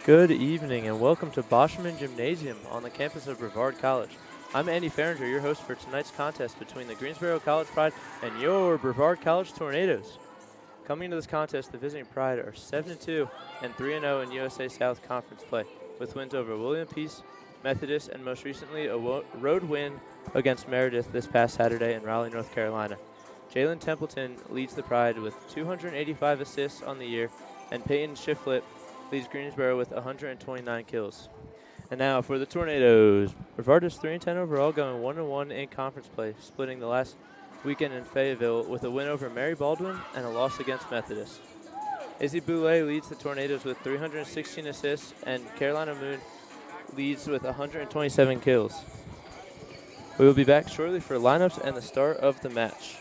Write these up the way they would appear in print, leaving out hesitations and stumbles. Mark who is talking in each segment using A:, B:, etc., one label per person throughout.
A: Good evening and welcome to Boschman Gymnasium on the campus of Brevard College. I'm Andy Farringer, your host for tonight's contest between the Greensboro College Pride and your Brevard College Tornadoes. Coming into this contest, the visiting Pride are 7-2 and 3-0 in USA South Conference play, with wins over William Peace, Methodist, and most recently a road win against Meredith this past Saturday in Raleigh, North Carolina. Jalen Templeton leads the Pride with 285 assists on the year, and Peyton Shiflett leads Greensboro with 129 kills. And now for the Tornadoes. Brevard is 3-10 overall, going 1-1 in conference play, splitting the last weekend in Fayetteville with a win over Mary Baldwin and a loss against Methodist. Izzy Boulay leads the Tornadoes with 316 assists, and Carolina Moon leads with 127 kills. We will be back shortly for lineups and the start of the match.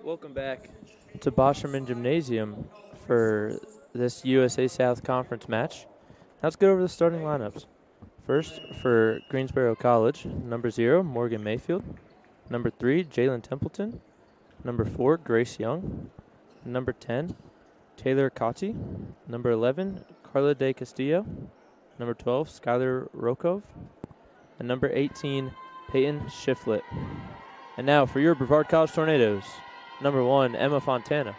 A: Welcome back to Bosherman Gymnasium for this USA South Conference match. Now let's go over the starting lineups. First, for Greensboro College, number 0, Morgan Mayfield. Number 3, Jalen Templeton. Number 4, Grace Young. Number 10, Taylor Cotti. Number 11, Carla De Castillo. Number 12, Skylar Rokov. And number 18, Peyton Shiflett. And now for your Brevard College Tornadoes. Number 1, Emma Fontana.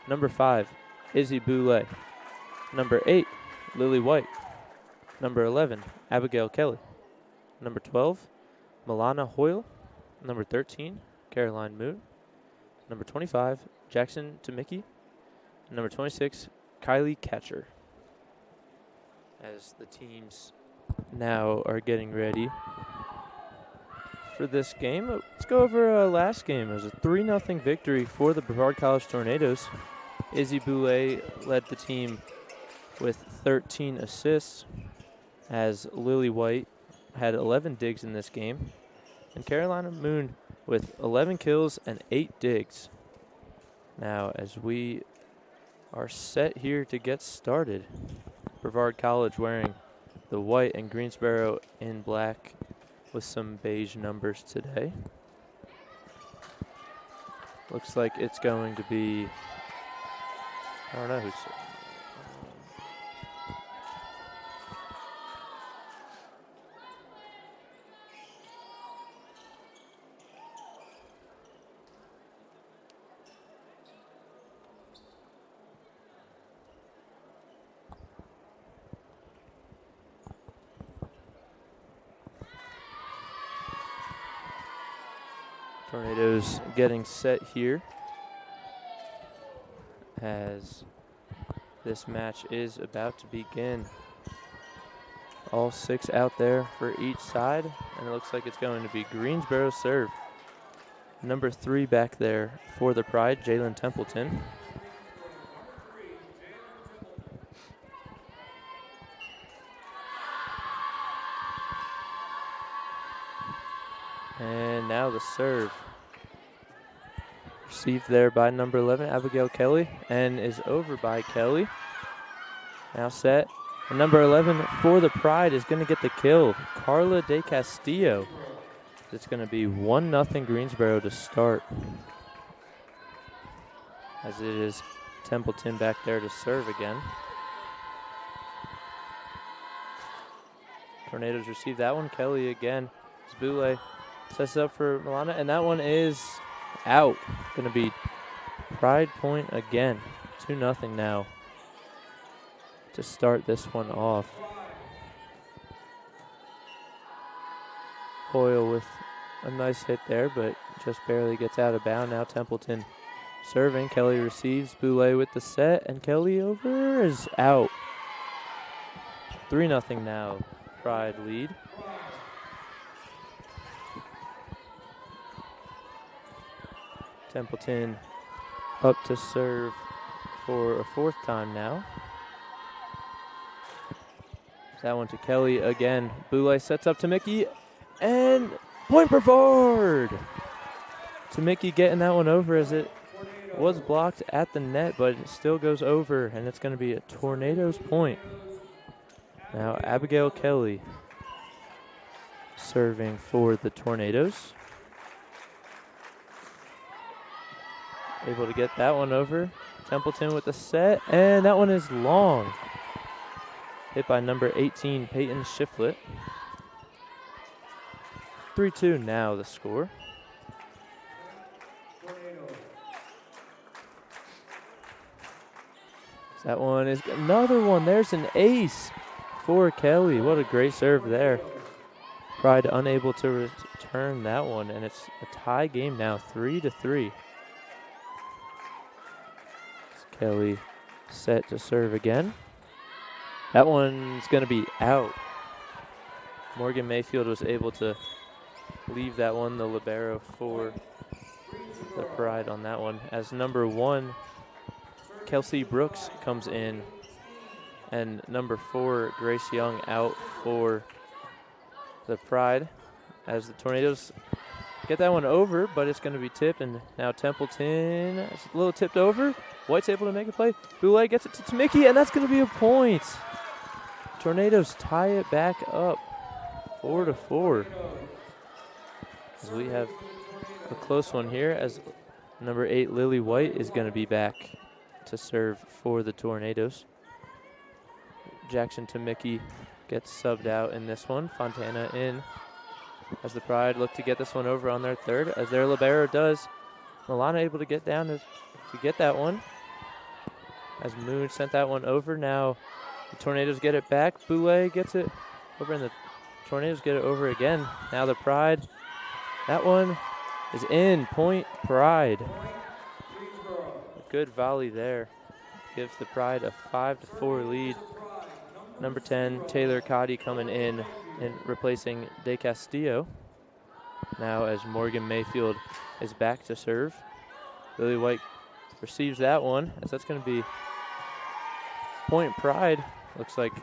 A: Number 5, Izzy Boulay. Number 8, Lily White. Number 11, Abigail Kelly. Number 12, Milana Hoyle. Number 13, Caroline Moon. Number 25, Jackson Tamicki. Number 26, Kylie Catcher. As the teams now are getting ready for this game, let's go over last game. It was a 3-0 victory for the Brevard College Tornadoes. Izzy Boulay led the team with 13 assists, as Lily White had 11 digs in this game, and Carolina Moon with 11 kills and 8 digs. Now, as we are set here to get started, Brevard College wearing the white and Greensboro in black with some beige numbers today. Looks like it's going to be, I don't know who's, Tornadoes getting set here as this match is about to begin. All 6 out there for each side, and it looks like it's going to be Greensboro serve. Number 3 back there for the Pride, Jalen Templeton. And now the serve. Received there by number 11, Abigail Kelly, and is over by Kelly. Now set. And number 11 for the Pride is going to get the kill, Carla De Castillo. It's going to be 1-0 Greensboro to start, as it is Templeton back there to serve again. Tornadoes receive that one. Kelly again. Zbule sets up for Milana, and that one is out. Going to be Pride point again. 2-0 now to start this one off. Hoyle with a nice hit there, but just barely gets out of bounds. Now Templeton serving. Kelly receives. Boulay with the set, and Kelly over is out. 3-0 now. Pride lead. Templeton up to serve for a 4th time now. That one to Kelly again. Boulay sets up to Mickey, and point Brevard! To Mickey getting that one over, as it was blocked at the net, but it still goes over, and it's going to be a Tornadoes point. Now Abigail Kelly serving for the Tornadoes. Able to get that one over. Templeton with the set, and that one is long. Hit by number 18, Peyton Shiflett. 3-2 now the score. That one is another one. There's an ace for Kelly. What a great serve there. Pride unable to return that one, and it's a tie game now, 3-3. Kelly set to serve again. That one's going to be out. Morgan Mayfield was able to leave that one, the libero for the Pride on that one. As number 1, Kelsey Brooks comes in, and number 4, Grace Young out for the Pride, as the Tornadoes get that one over, but it's going to be tipped, and now Templeton is a little tipped over. White's able to make a play. Boulay gets it to Tamiki, and that's going to be a point. Tornadoes tie it back up, 4-4. As we have a close one here, as number 8, Lily White, is going to be back to serve for the Tornadoes. Jackson Tamiki gets subbed out in this one. Fontana in as the Pride look to get this one over on their third, as their libero does. Milana able to get down to get that one. As Moon sent that one over, now the Tornadoes get it back. Boulay gets it over, and the Tornadoes get it over again. Now the Pride, that one is in. Point Pride. A good volley there gives the Pride a 5-4 lead. Number 10, Taylor Cotty, coming in and replacing De Castillo. Now as Morgan Mayfield is back to serve. Lily White receives that one, as that's going to be Point Pride. Looks like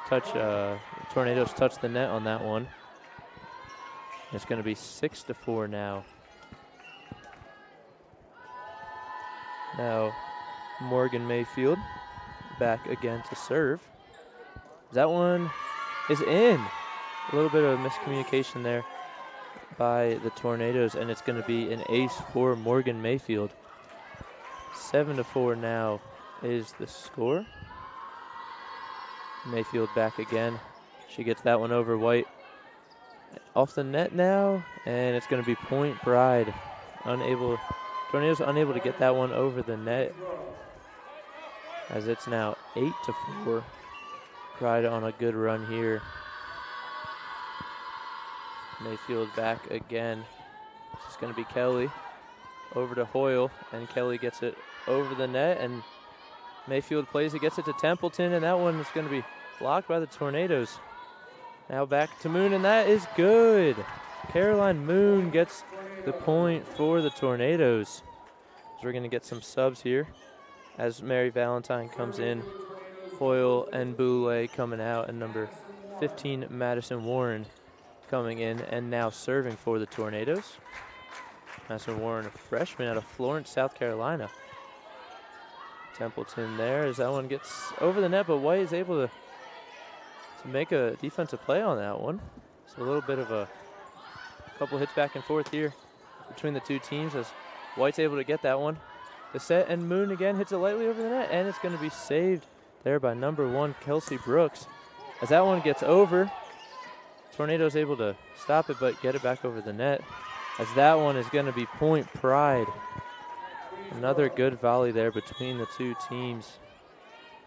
A: Tornadoes touch the net on that one. It's going to be 6-4 now. Now Morgan Mayfield back again to serve. That one is in. A little bit of miscommunication there by the Tornadoes, and it's going to be an ace for Morgan Mayfield. 7-4 now is the score. Mayfield back again. She gets that one over. White off the net now, and it's going to be Point Pride. Tornadoes unable to get that one over the net, as it's now 8-4. Pride on a good run here. Mayfield back again. It's going to be Kelly over to Hoyle, and Kelly gets it over the net, and Mayfield plays it, gets it to Templeton, and that one is going to be blocked by the Tornadoes. Now back to Moon, and that is good. Caroline Moon gets the point for the Tornadoes. So we're going to get some subs here as Mary Valentine comes in. Hoyle and Boulay coming out, and number 15, Madison Warren, coming in and now serving for the Tornadoes. Madison Warren, a freshman out of Florence, South Carolina. Templeton there as that one gets over the net, but White is able to make a defensive play on that one. So a little bit of a couple hits back and forth here between the two teams as White's able to get that one. The set, and Moon again hits it lightly over the net, and it's going to be saved there by number 1, Kelsey Brooks. As that one gets over, Tornadoes able to stop it but get it back over the net, as that one is going to be Point Pride. Another good volley there between the two teams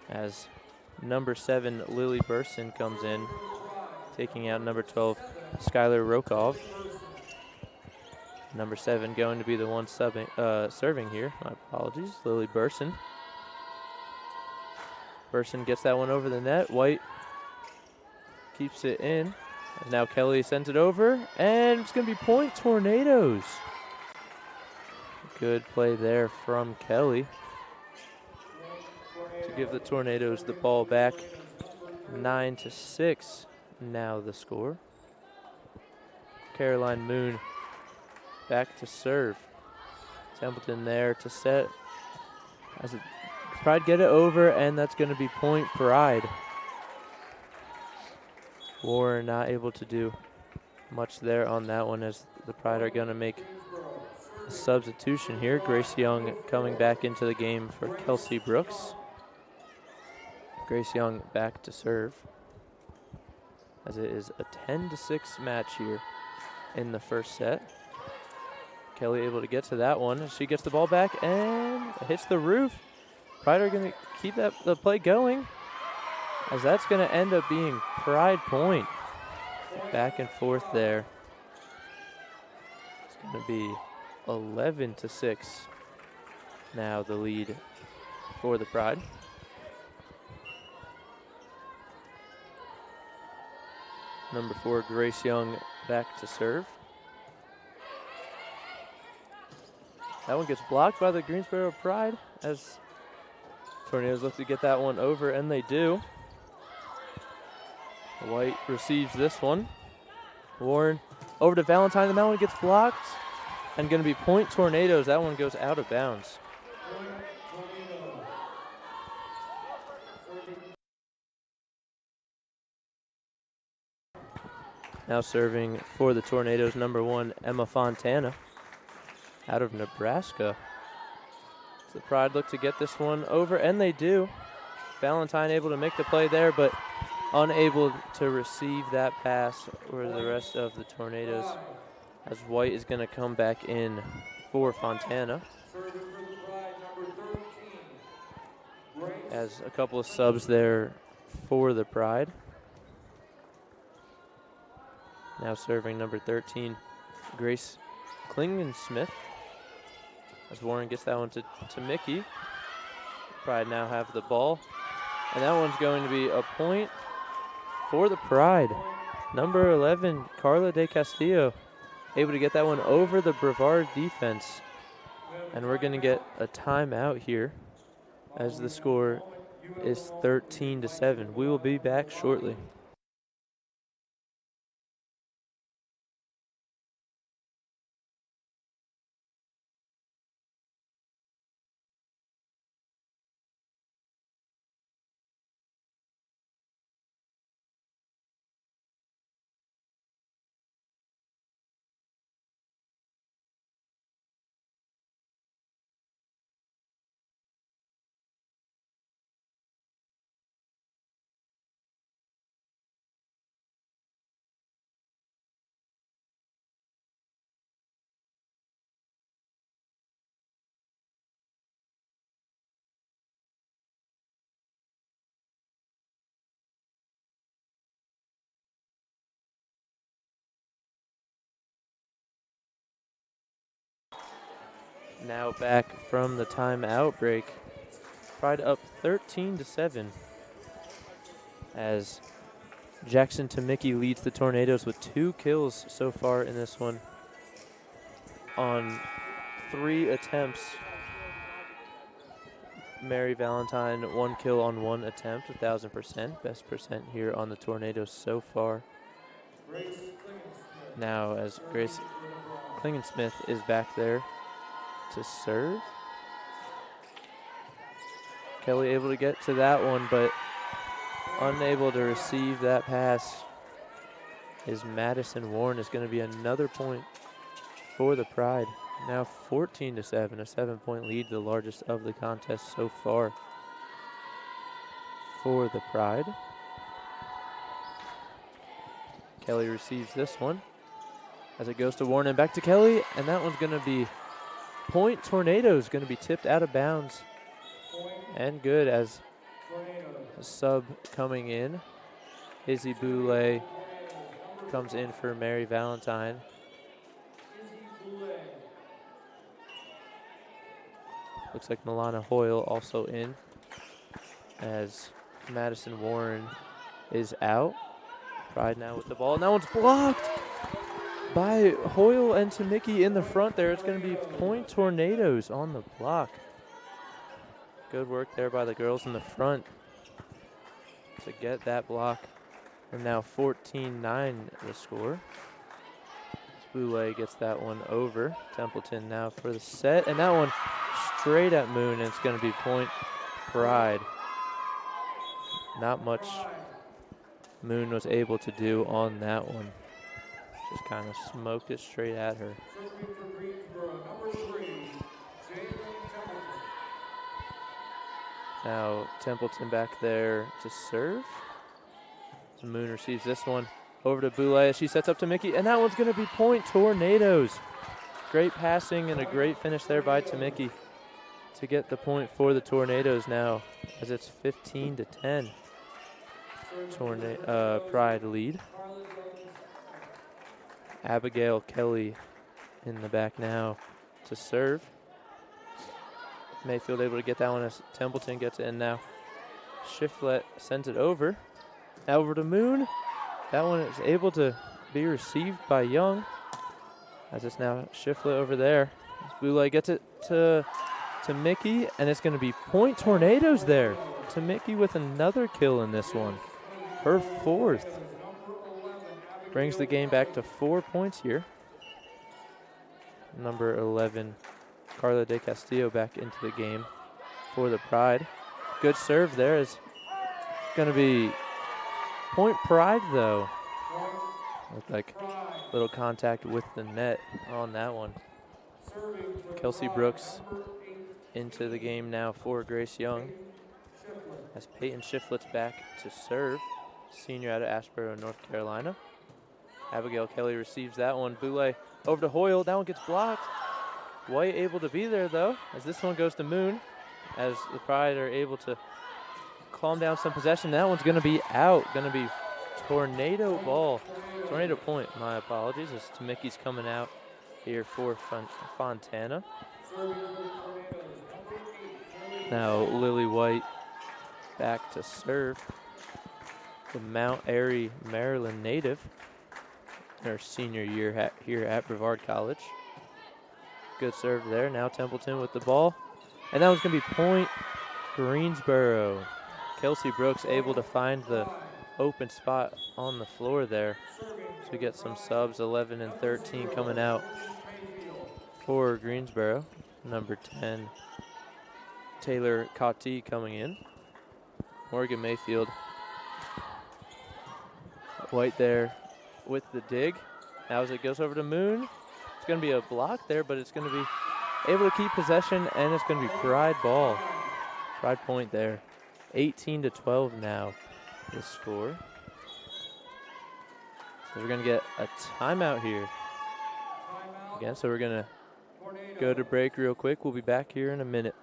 A: as number 7, Lily Burson, comes in, taking out number 12, Skylar Rokov. Number 7 going to be the one serving here. My apologies, Lily Burson. Burson gets that one over the net. White keeps it in. And now Kelly sends it over, and it's going to be Point Tornadoes. Good play there from Kelly to give the Tornadoes the ball back. 9-6 now the score. Caroline Moon back to serve. Templeton there to set. As it Pride get it over, and that's going to be Point Pride. Warren not able to do much there on that one, as the Pride are going to make a substitution here. Grace Young coming back into the game for Kelsey Brooks. Grace Young back to serve, as it is a 10-6 match here in the first set. Kelly able to get to that one. She gets the ball back and hits the roof. Pride are going to keep the play going, as that's going to end up being Pride point. Back and forth there. It's going to be 11-6 now the lead for the Pride. Number 4, Grace Young back to serve. That one gets blocked by the Greensboro Pride as Tornadoes look to get that one over, and they do. White receives this one. Warren Over to Valentine, and that one gets blocked. And going to be point Tornadoes. That one goes out of bounds. Now serving for the Tornadoes, number 1, Emma Fontana, out of Nebraska. So the Pride look to get this one over, and they do. Valentine able to make the play there, but unable to receive that pass for the rest of the Tornadoes, as White is going to come back in for Fontana. As a couple of subs there for the Pride. Now serving number 13, Grace Klingensmith. As Warren gets that one to Mickey. Pride now have the ball. And that one's going to be a point for the Pride. Number 11, Carla De Castillo, able to get that one over the Brevard defense. And we're going to get a timeout here as the score is 13-7. We will be back shortly. Now back from the timeout break. Pride up 13-7 as Jackson Mickey leads the Tornadoes with 2 kills so far in this one. On 3 attempts, Mary Valentine 1 kill on 1 attempt, 1,000%. Best percent here on the Tornadoes so far. Now as Grace Klingensmith is back there to serve. Kelly able to get to that one, but unable to receive that pass is Madison Warren. Is going to be another point for the Pride. Now 14-7, a 7-point lead, the largest of the contest so far for the Pride. Kelly receives this one as it goes to Warren and back to Kelly, and that one's going to be point Tornadoes, going to be tipped out of bounds. And good as a sub coming in. Izzy Boulay comes in for Mary Valentine. Looks like Milana Hoyle also in as Madison Warren is out. Pride now with the ball, and that one's blocked by Hoyle and Mickey in the front there. It's going to be point Tornadoes on the block. Good work there by the girls in the front to get that block. And now 14-9 the score. Boulay gets that one over. Templeton now for the set, and that one straight at Moon, and it's going to be point Pride. Not much Moon was able to do on that one. Just kind of smoked it straight at her. Now Templeton back there to serve. So Moon receives this one over to Boulay. She sets up to Mickey, and that one's going to be point Tornadoes. Great passing and a great finish there by Mickey to get the point for the Tornadoes now, as it's 15-10. Pride lead. Abigail Kelly in the back now to serve. Mayfield able to get that one as Templeton gets it in now. Shiflett sends it over. Now over to Moon. That one is able to be received by Young, as it's now Shiflett over there. Boulay gets it to Mickey, and it's going to be point Tornadoes there. To Mickey with another kill in this one. Her 4th. brings the game back to 4 points here. Number 11, Carla de Castillo back into the game for the Pride. Good serve there is going to be point Pride though. Looked like a little contact with the net on that one. Kelsey Brooks into the game now for Grace Young. As Peyton Shiflett's back to serve, senior out of Asheboro, North Carolina. Abigail Kelly receives that one. Boulay over to Hoyle. That one gets blocked. White able to be there, though, as this one goes to Moon, as the Pride are able to calm down some possession. That one's going to be out. Going to be tornado ball. Tornado point, my apologies, as Tamicki's coming out here for Fontana. Now Lily White back to serve. The Mount Airy, Maryland native. Her senior year here at Brevard College. Good serve there. Now Templeton with the ball. And that was going to be point Greensboro. Kelsey Brooks able to find the open spot on the floor there. So we get some subs, 11 and 13 coming out for Greensboro. Number 10, Taylor Cottee coming in. Morgan Mayfield. White there with the dig. Now as it goes over to Moon, it's going to be a block there, but it's going to be able to keep possession, and it's going to be Pride ball. Pride point there. 18-12 now, the score. So we're going to get a timeout here. Again, so we're going to go to break real quick. We'll be back here in a minute.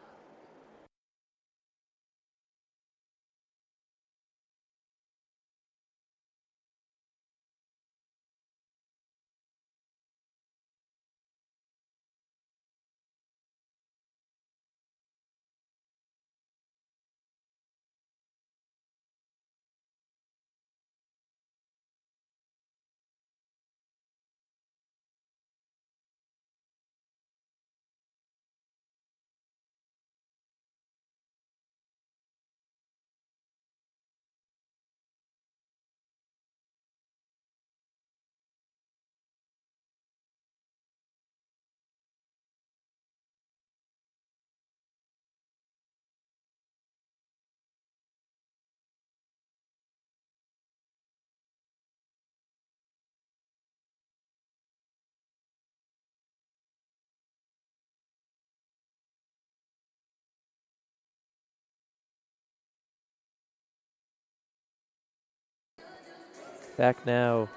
A: Back now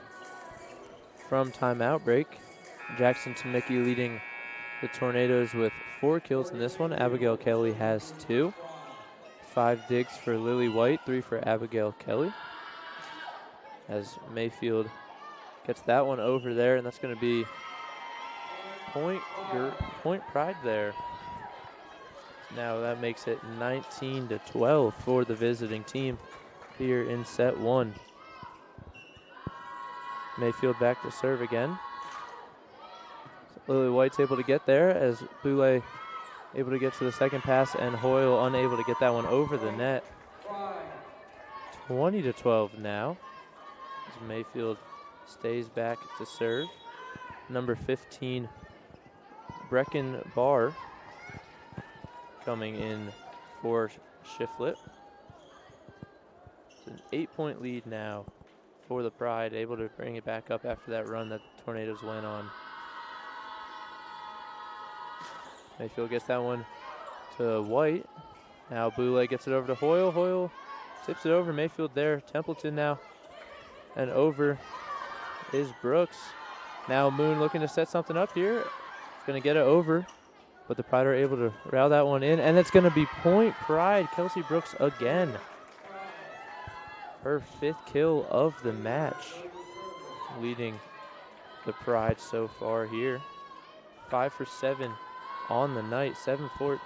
A: from timeout break. Jackson Tamicki leading the Tornadoes with 4 kills in this one. Abigail Kelly has 2. 5 digs for Lily White, 3 for Abigail Kelly. As Mayfield gets that one over there, and that's going to be point Pride there. Now that makes it 19-12 for the visiting team here in set 1. Mayfield back to serve again. Lily White's able to get there as Boulay able to get to the second pass, and Hoyle unable to get that one over the net. 20-12 now as Mayfield stays back to serve. Number 15, Brecken Barr coming in for Shiflett. It's an 8-point lead now for the Pride, able to bring it back up after that run that the Tornadoes went on. Mayfield gets that one to White. Now Boulay gets it over to Hoyle. Hoyle tips it over. Mayfield there. Templeton now. And over is Brooks. Now Moon looking to set something up here. It's going to get it over, but the Pride are able to route that one in, and it's going to be point Pride. Kelsey Brooks again. Her 5th kill of the match, leading the Pride so far here. 5 for 7 on the night, 71%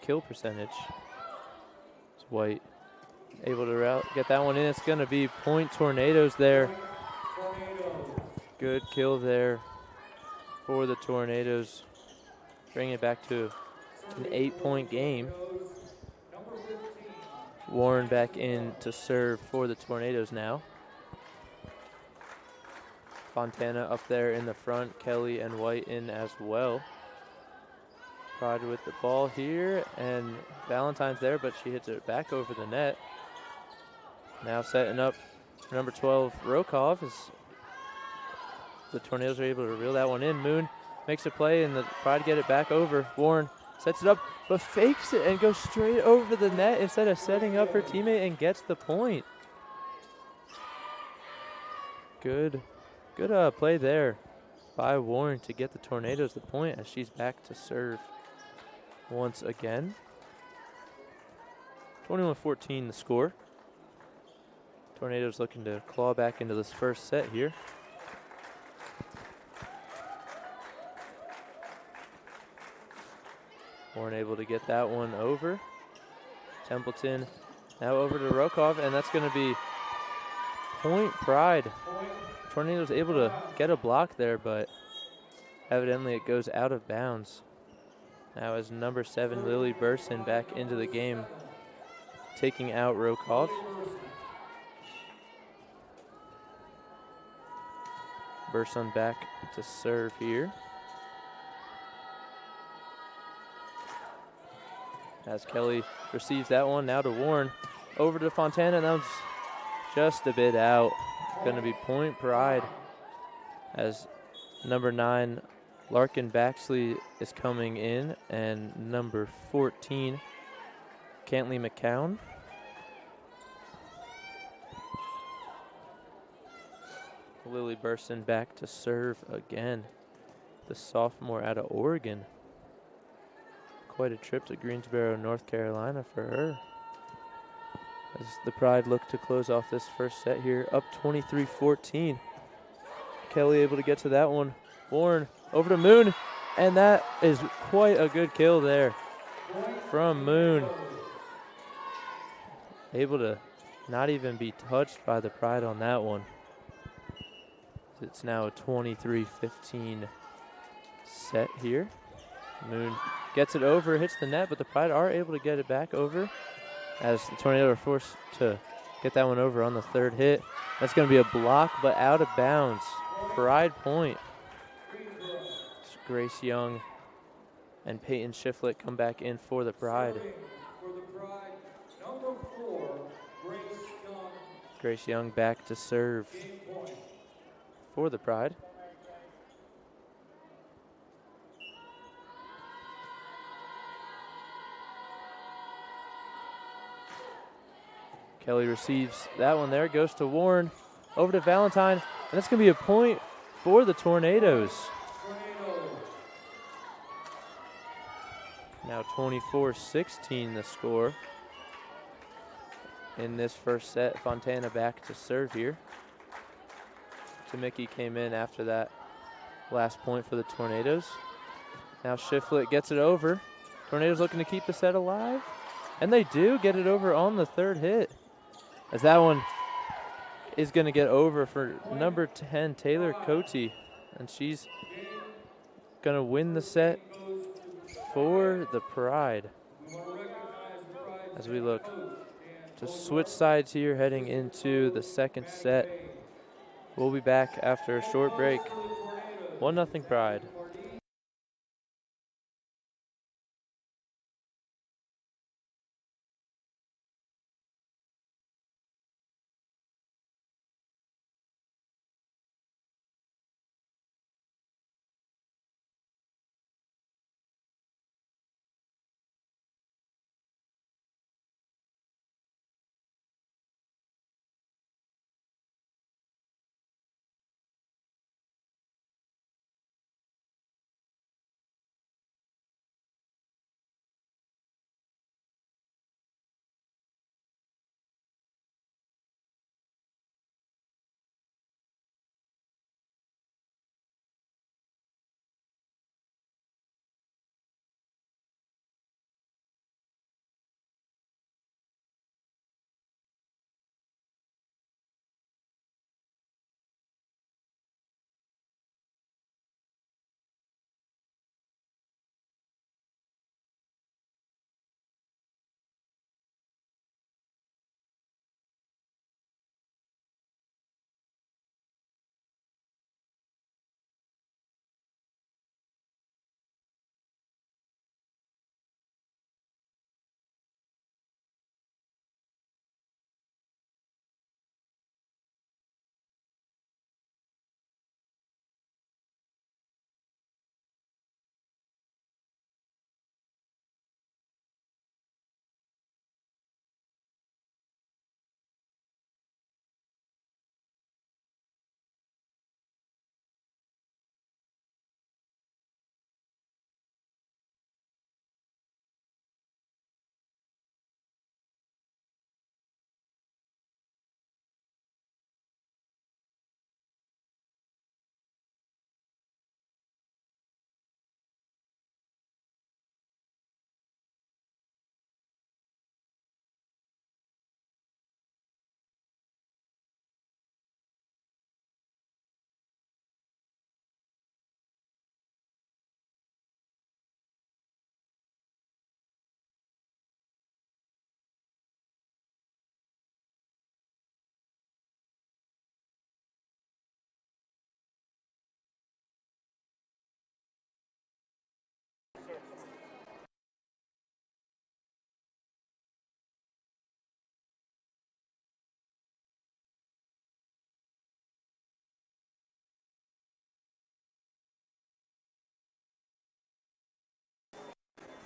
A: kill percentage. It's White able to get that one in. It's going to be point Tornadoes there. Good kill there for the Tornadoes. Bring it back to an 8-point game. Warren back in to serve for the Tornadoes now. Fontana up there in the front, Kelly and White in as well. Pride with the ball here, and Valentine's there, but she hits it back over the net. Now setting up number 12, Rokov, as the Tornadoes are able to reel that one in. Moon makes a play, and the Pride get it back over. Warren sets it up, but fakes it and goes straight over the net instead of setting up her teammate and gets the point. Good play there by Warren to get the Tornadoes the point as she's back to serve once again. 21-14 the score. Tornadoes looking to claw back into this first set here. Warren able to get that one over. Templeton now over to Rokov, and that's going to be point Pride. Tornadoes able to get a block there, but evidently it goes out of bounds. Now as number 7, Lily Burson, back into the game, taking out Rokov. Burson back to serve here. As Kelly receives that one, now to Warren. Over to Fontana, and that was just a bit out. Going to be point Pride as number 9, Larkin Baxley, is coming in, and number 14, Cantley McCown. Lily Burson back to serve again. The sophomore out of Oregon. Quite a trip to Greensboro, North Carolina for her. As the Pride look to close off this first set here, up 23-14. Kelly able to get to that one. Warren over to Moon, and that is quite a good kill there from Moon. Able to not even be touched by the Pride on that one. It's now a 23-15 set here. Moon gets it over, hits the net, but the Pride are able to get it back over as the Tornado are forced to get that one over on the third hit. That's going to be a block, but out of bounds. Pride point. Grace Young and Peyton Shiflett come back in for the Pride.
B: Number 4, Grace Young.
A: Grace Young back to serve for the Pride. Kelly receives that one there, goes to Warren, over to Valentine, and that's going to be a point for the Tornadoes. Now 24-16 the score in this first set. Fontana back to serve here. Tamicki came in after that last point for the Tornadoes. Now Shiflett gets it over. Tornadoes looking to keep the set alive, and they do get it over on the third hit. As that one is going to get over for number 10, Taylor Cote, and she's going to win the set for the Pride. As we look to switch sides here heading into the second set. We'll be back after a short break. 1-0 Pride.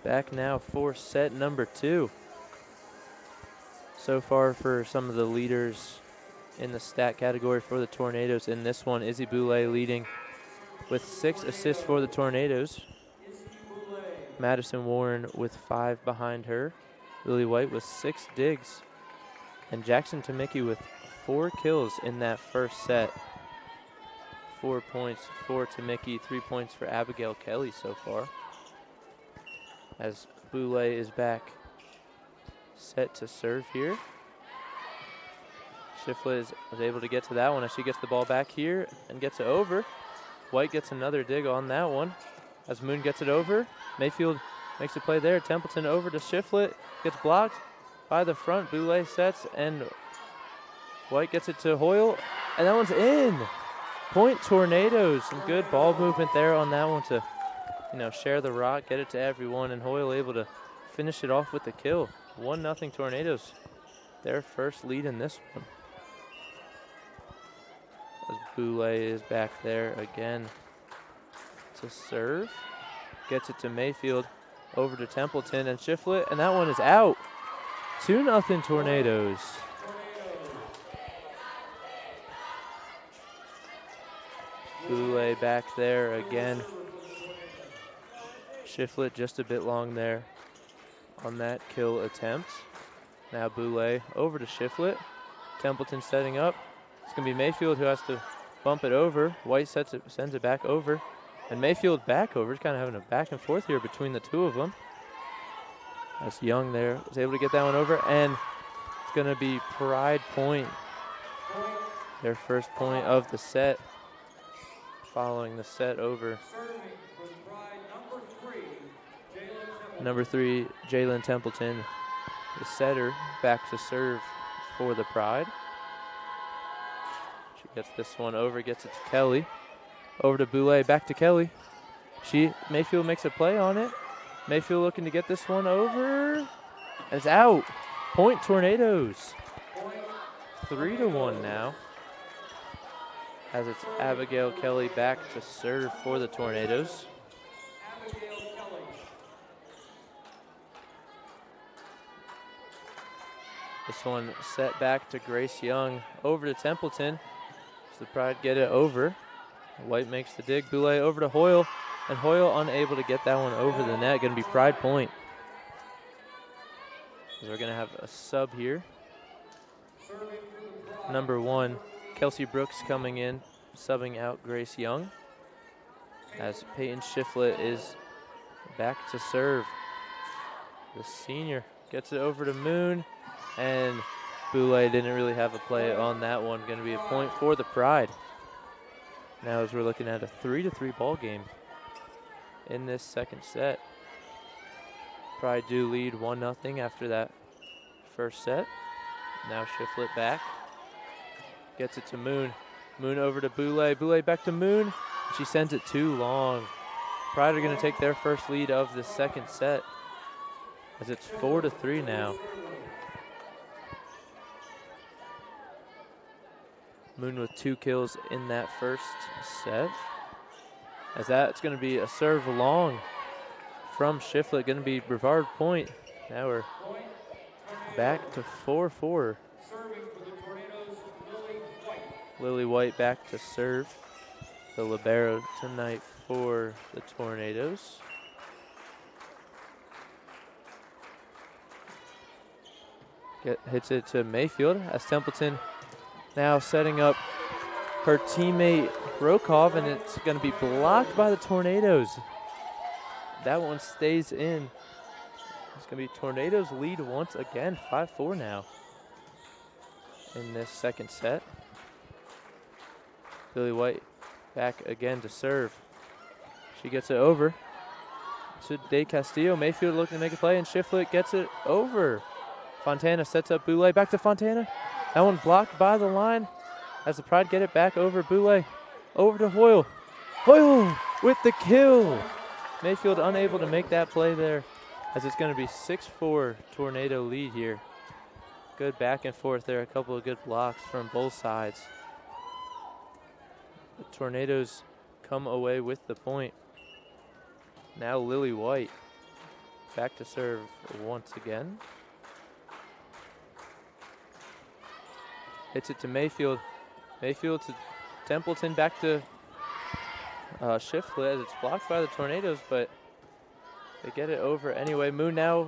A: Back now for set number 2. So far for some of the leaders in the stat category for the Tornadoes. In this one, Izzy Boulay leading with 6 assists for the Tornadoes. Madison Warren with 5 behind her. Lily White with 6 digs. And Jackson Temicki with 4 kills in that first set. 4 points for Temicki, 3 points for Abigail Kelly so far. As Boulay is back set to serve here. Shiflett was able to get to that one as she gets the ball back here and gets it over. White gets another dig on that one as Moon gets it over. Mayfield makes a play there. Templeton over to Shiflett, gets blocked by the front. Boulay sets and White gets it to Hoyle, and that one's in. Point Tornadoes. Some good ball movement there on that one to, share the rock, get it to everyone, and Hoyle able to finish it off with the kill. 1-0 Tornadoes. Their first lead in this one. As Boulay is back there again to serve. Gets it to Mayfield, over to Templeton and Shiflett, and that one is out. 2-0 Tornadoes. Boulay back there again. Shiflett just a bit long there on that kill attempt. Now Boulay over to Shiflett. Templeton setting up. It's going to be Mayfield who has to bump it over. White sends it back over. And Mayfield back over. It's kind of having a back and forth here between the two of them. As Young there was able to get that one over. And it's going to be Pride Point. Their first point of the set. Following the set over. Number 3, Jalen Templeton, the setter, back to serve for the Pride. She gets this one over, gets it to Kelly. Over to Boulay, back to Kelly. Mayfield makes a play on it. Mayfield looking to get this one over. And it's out. Point Tornadoes. 3-1 now. As it's Abigail Kelly back to serve for the Tornadoes. This one set back to Grace Young. Over to Templeton. So the Pride get it over. White makes the dig. Boulay over to Hoyle. And Hoyle unable to get that one over the net. Going to be Pride Point. So we're going to have a sub here. Number 1, Kelsey Brooks coming in, subbing out Grace Young. As Peyton Shiflett is back to serve. The senior gets it over to Moon. And Boulay didn't really have a play on that one. Going to be a point for the Pride. Now as we're looking at a 3-3 ball game in this second set. Pride do lead 1-0 after that first set. Now Shiflett back. Gets it to Moon. Moon over to Boulay. Boulay back to Moon. She sends it too long. Pride are going to take their first lead of the second set. As it's 4-3 now. Moon with 2 kills in that first set. As that's going to be a serve long from Shiflett. Going to be Brevard Point. Now we're back to 4-4. Lily White back to serve. The libero tonight for the Tornadoes. Hits it to Mayfield as Templeton now setting up her teammate Rokov, and it's going to be blocked by the Tornadoes. That one stays in. It's going to be Tornadoes lead once again, 5-4 now in this second set. Lily White back again to serve. She gets it over to De Castillo. Mayfield looking to make a play, and Shiflett gets it over. Fontana sets up Boulay. Back to Fontana. That one blocked by the line as the Pride get it back over Boulay. Over to Hoyle. Hoyle with the kill. Mayfield unable to make that play there as it's going to be 6-4 Tornado lead here. Good back and forth there. A couple of good blocks from both sides. The Tornadoes come away with the point. Now Lily White back to serve once again. Hits it to Mayfield. Mayfield to Templeton, back to Shiflett as it's blocked by the Tornadoes, but they get it over anyway. Moon now,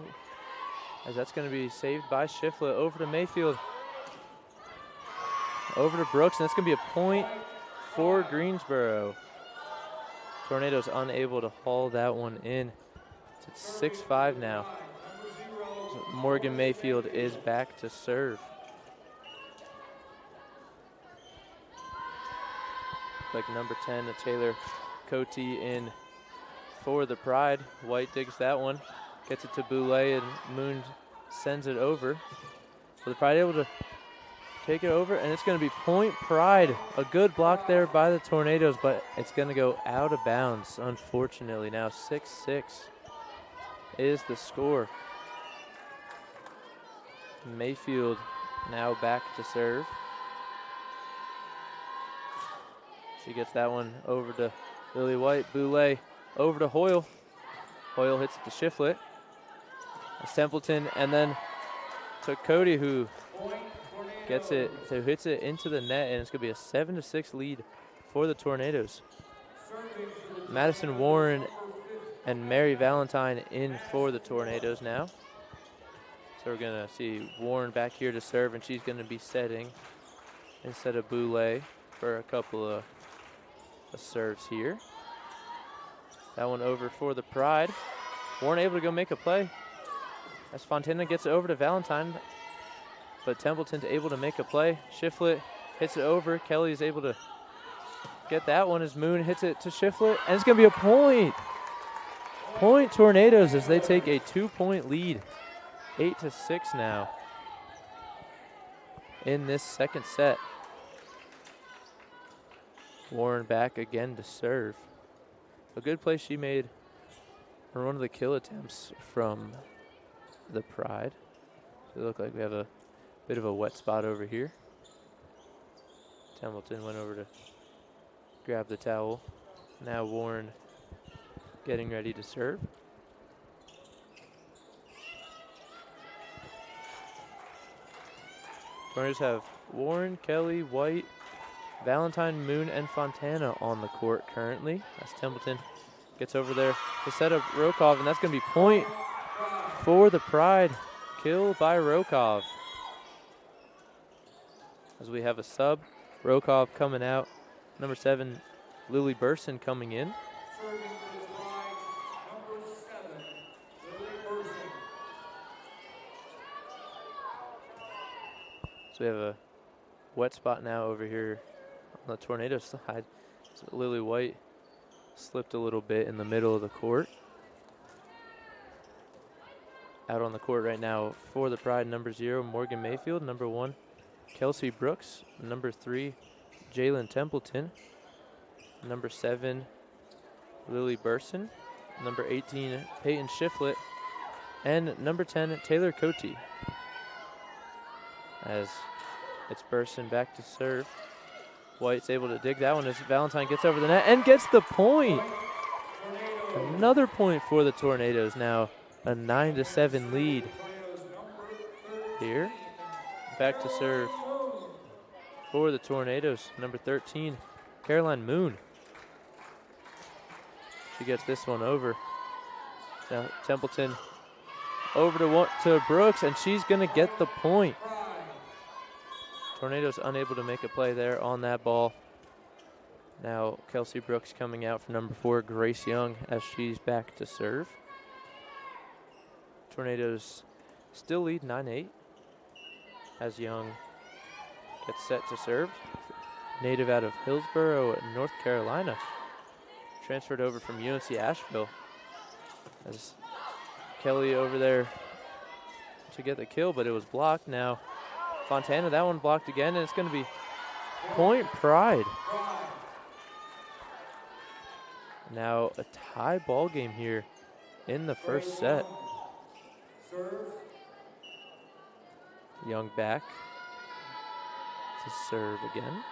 A: as that's going to be saved by Shiflett. Over to Mayfield. Over to Brooks, and that's going to be a point for Greensboro. Tornadoes unable to haul that one in. It's 6-5 now. So Morgan Mayfield is back to serve. Like number 10, Taylor Cote in for the Pride. White digs that one, gets it to Boulay, and Moon sends it over. So the Pride able to take it over, and it's going to be point Pride. A good block there by the Tornadoes, but it's going to go out of bounds, unfortunately. Now 6-6 is the score. Mayfield now back to serve. She gets that one over to Lily White. Boulay over to Hoyle. Hoyle hits it to Shiflett. Templeton, and then to Cody, who gets it, who hits it into the net, and it's going to be a 7-6 lead for the Tornadoes. Madison Warren and Mary Valentine in for the Tornadoes now. So we're going to see Warren back here to serve, and she's going to be setting instead of Boulay for a couple of serves here. That one over for the Pride. Warren able to go make a play as Fontana gets it over to Valentine, but Templeton's able to make a play. Shiflett hits it over. Kelly is able to get that one as Moon hits it to Shiflett, and it's going to be a point. Point Tornadoes as they take a 2-point lead. 8-6 now in this second set. Warren back again to serve. A good play she made on one of the kill attempts from the Pride. So it looked like we have a bit of a wet spot over here. Templeton went over to grab the towel. Now Warren getting ready to serve. Tornadoes have Warren, Kelly, White, Valentine, Moon, and Fontana on the court currently. As Templeton gets over there to set up Rokov, and that's going to be point for the Pride. Kill by Rokov. As we have a sub, Rokov coming out. Number 7, Lily Burson coming in. So we have a wet spot now over here on the Tornado side. So Lily White slipped a little bit in the middle of the court. Out on the court right now for the Pride, number 0, Morgan Mayfield. Number 1, Kelsey Brooks. Number 3, Jalen Templeton. Number 7, Lily Burson. Number 18, Peyton Shiflett. And number 10, Taylor Cote. As it's Burson back to serve. White's able to dig that one as Valentine gets over the net and gets the point. Another point for the Tornadoes now. A 9-7 lead here. Back to serve for the Tornadoes. Number 13, Caroline Moon. She gets this one over. Now Templeton over to Brooks, and she's going to get the point. Tornadoes unable to make a play there on that ball. Now Kelsey Brooks coming out for number 4, Grace Young, as she's back to serve. Tornadoes still lead 9-8 as Young gets set to serve. Native out of Hillsborough, North Carolina. Transferred over from UNC Asheville. As Kelly over there to get the kill, but it was blocked. Now Fontana, that one blocked again, and it's going to be point Pride. Now a tie ball game here in the first set. Young back to serve again.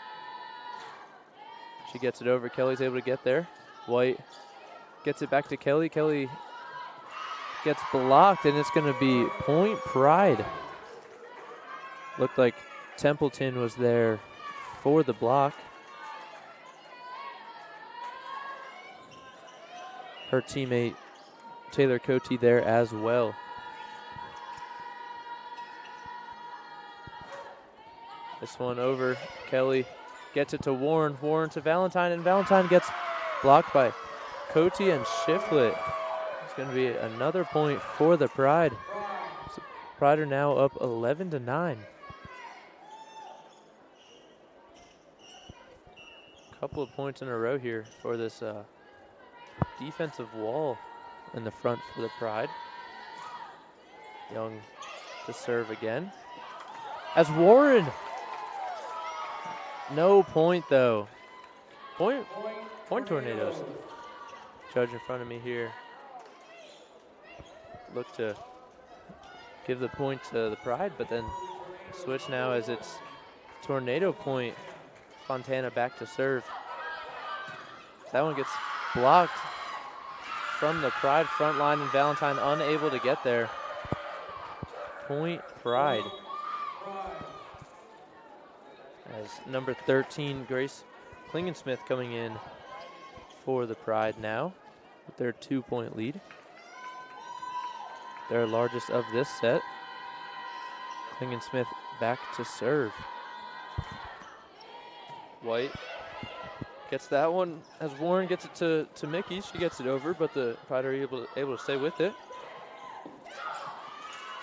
A: She gets it over. Kelly's able to get there. White gets it back to Kelly. Kelly gets blocked, and it's going to be point Pride. Looked like Templeton was there for the block. Her teammate Taylor Cote there as well. This one over. Kelly gets it to Warren. Warren to Valentine, and Valentine gets blocked by Cote and Shiflett. It's going to be another point for the Pride. So Pride are now up 11-9. Couple of points in a row here for this defensive wall in the front for the Pride. Young to serve again. As Warren. No point though. Point Tornadoes. Judge in front of me here. Look to give the point to the Pride, but then switch now as it's Tornado point. Fontana back to serve. That one gets blocked from the Pride front line, and Valentine unable to get there. Point Pride. As number 13, Grace Klingensmith coming in for the Pride now with their 2-point lead. Their largest of this set. Klingensmith back to serve. White gets that one as Warren gets it to Mickey. She gets it over, but the Pride are able to stay with it.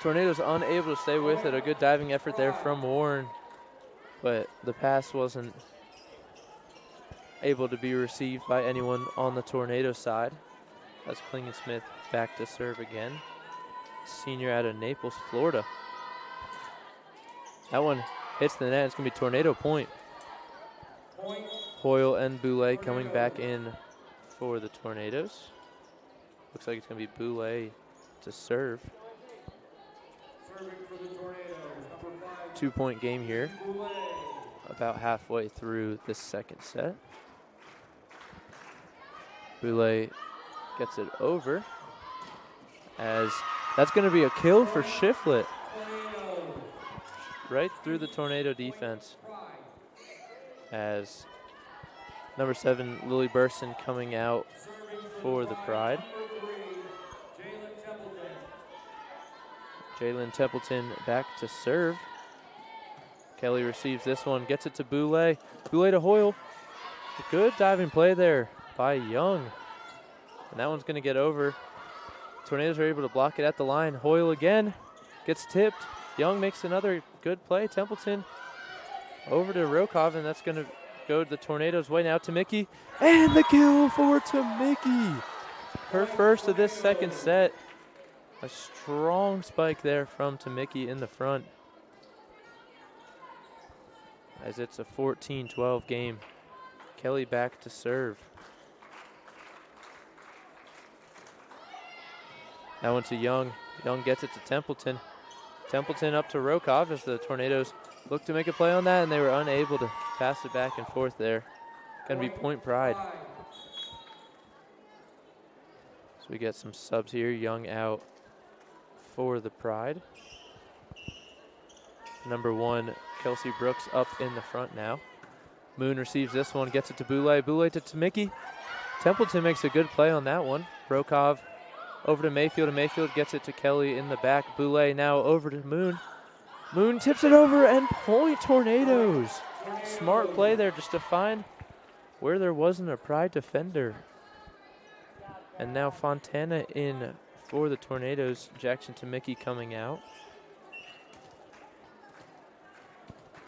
A: Tornadoes unable to stay with it. A good diving effort there from Warren, but the pass wasn't able to be received by anyone on the Tornado side. That's Klingensmith back to serve again. Senior out of Naples, Florida. That one hits the net. It's going to be Tornado point. Hoyle and Boulay coming back in for the Tornadoes. Looks like it's going to be Boulay to serve.
B: Serving for the Tornadoes, number 5.
A: 2-point game here. About halfway through this second set. Boulay gets it over as that's going to be a kill for Shiflett. Right through the Tornado defense. As number 7, Lily Burson coming out for the Pride. Jalen Templeton back to serve. Kelly receives this one, gets it to Boulay. Boulay to Hoyle. A good diving play there by Young. And that one's going to get over. Tornadoes are able to block it at the line. Hoyle again gets tipped. Young makes another good play. Templeton over to Rokov, and that's going to go the Tornadoes' way now to Mickey. And the kill for Mickey. Her first of this second set. A strong spike there from Mickey in the front. As it's a 14-12 game. Kelly back to serve. That one to Young. Young gets it to Templeton. Templeton up to Rokov as the Tornadoes look to make a play on that, and they were unable to pass it back and forth there. Going to be point Pride. So we get some subs here. Young out for the Pride. Number 1, Kelsey Brooks up in the front now. Moon receives this one, gets it to Boulay. Boulay to Mickey. Templeton makes a good play on that one. Rokov over to Mayfield, and Mayfield gets it to Kelly in the back. Boulay now over to Moon. Moon tips it over, and point Tornadoes. Smart play there just to find where there wasn't a Pride defender. And now Fontana in for the Tornadoes. Jackson to Mickey coming out.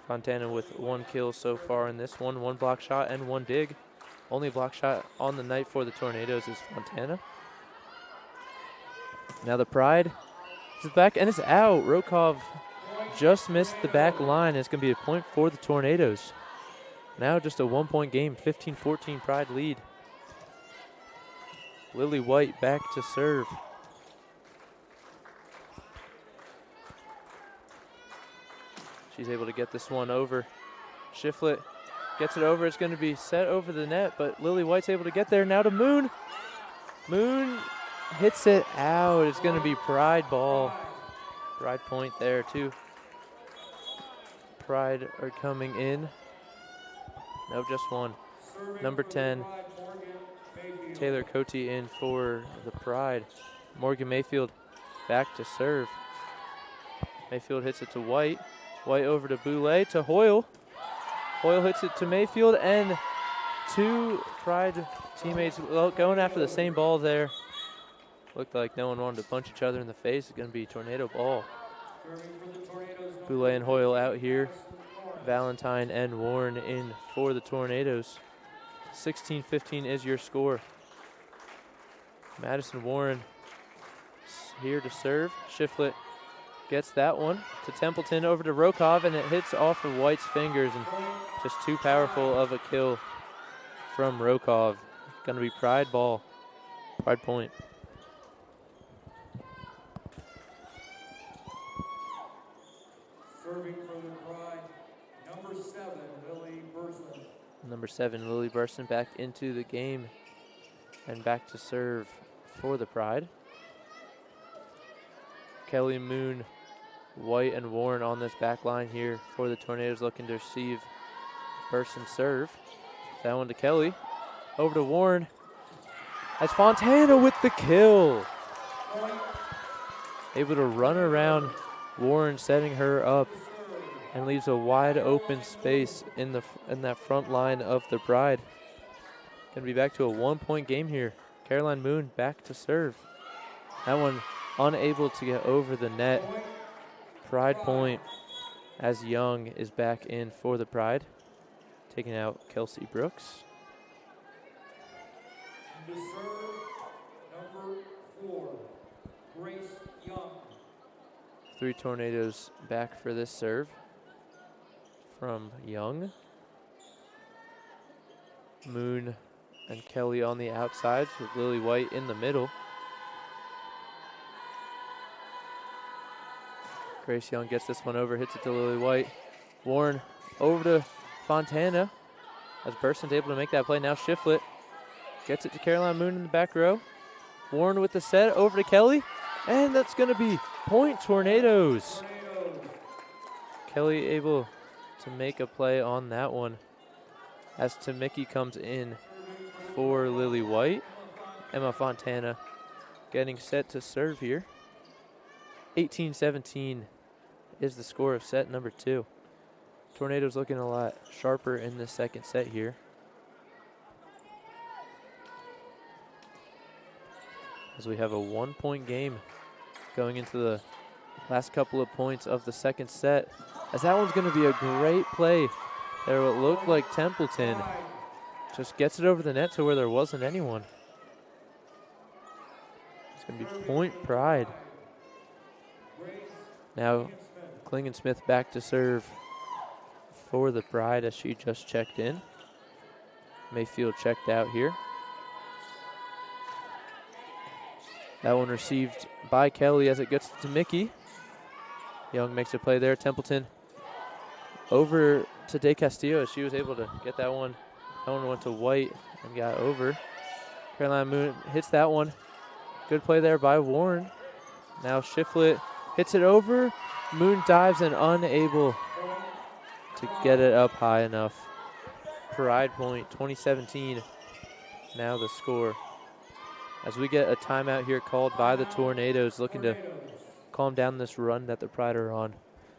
A: Fontana with 1 kill so far in this one. 1 block shot and 1 dig. Only block shot on the night for the Tornadoes is Fontana. Now the Pride is back, and it's out. Rokov just missed the back line. It's going to be a point for the Tornadoes. Now just a 1-point game, 15-14 Pride lead. Lily White back to serve. She's able to get this one over. Shiflett gets it over. It's going to be set over the net, but Lily White's able to get there. Now to Moon. Moon hits it out. It's going to be Pride ball. Pride point there, too. Pride are coming in. No, just one. Number 10, Taylor Cote in for the Pride. Morgan Mayfield back to serve. Mayfield hits it to White. White over to Boulay to Hoyle. Hoyle hits it to Mayfield, and two Pride teammates going after the same ball there. Looked like no one wanted to punch each other in the face. It's going to be tornado ball. Boulay and Hoyle out here. Valentine and Warren in for the Tornadoes. 16-15 is your score. Madison Warren here to serve. Shiflett gets that one to Templeton over to Rokov, and it hits off of White's fingers, and just too powerful of a kill from Rokov. Going to be Pride ball. Pride point.
B: Serving for the Pride, number 7, Lily Burson.
A: Number 7, Lily Burson back into the game and back to serve for the Pride. Kelly, Moon, White, and Warren on this back line here for the Tornadoes, looking to receive Burson serve. That one to Kelly. Over to Warren. As Fontana with the kill. Able to run around Warren, setting her up, and leaves a wide open space in that front line of the Pride. Going to be back to a 1-point game here. Caroline Moon back to serve. That one unable to get over the net. Pride point as Young is back in for the Pride, taking out Kelsey Brooks.
B: To serve, number 4, Grace Young.
A: 3 Tornadoes back for this serve from Young. Moon and Kelly on the outsides with Lily White in the middle. Grace Young gets this one over, hits it to Lily White. Warren over to Fontana as Burson's able to make that play. Now Shiflett gets it to Caroline Moon in the back row. Warren with the set over to Kelly, and that's going to be point Tornadoes. Kelly able to make a play on that one as Tamiki comes in for Lily White. Emma Fontana getting set to serve here. 18-17 is the score of set number 2. Tornadoes looking a lot sharper in the second set here. As we have a 1-point game going into the last couple of points of the second set. As that one's going to be a great play. There what looked like Templeton just gets it over the net to where there wasn't anyone. It's going to be point Pride. Now Klingensmith back to serve for the Pride as she just checked in. Mayfield checked out here. That one received by Kelly as it gets to Mickey. Young makes a play there. Templeton over to De Castillo as she was able to get that one. That one went to White and got over. Caroline Moon hits that one. Good play there by Warren. Now Shiflett hits it over. Moon dives and unable to get it up high enough. Pride point, 2017. Now the score. As we get a timeout here called by the Tornadoes, looking to calm down this run that the Pride are on.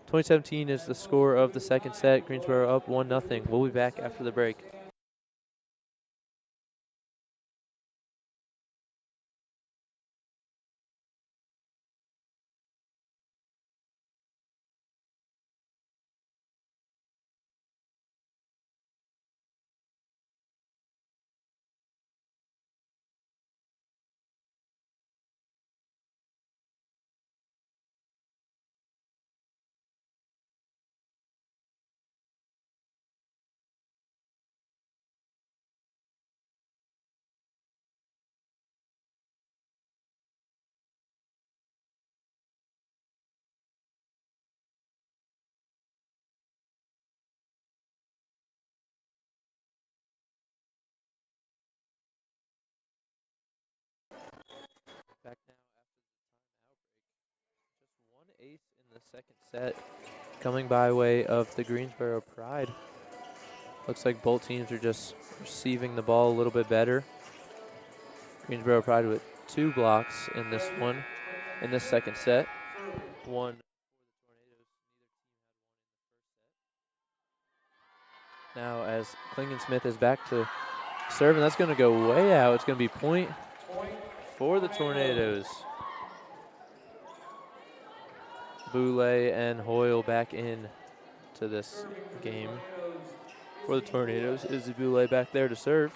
A: 2017 is the score of the second set. Greensboro up 1-0. We'll be back after the break. ace in the second set, coming by way of the Greensboro Pride. Looks like both teams are just receiving the ball a little bit better. Greensboro Pride with 2 blocks in this one, in this second set. One. Now as Klingensmith is back to serve, and that's going to go way out. It's going to be point for the Tornadoes. Boulay and Hoyle back in to this game for the Tornadoes. Izzy Boulay back there to serve.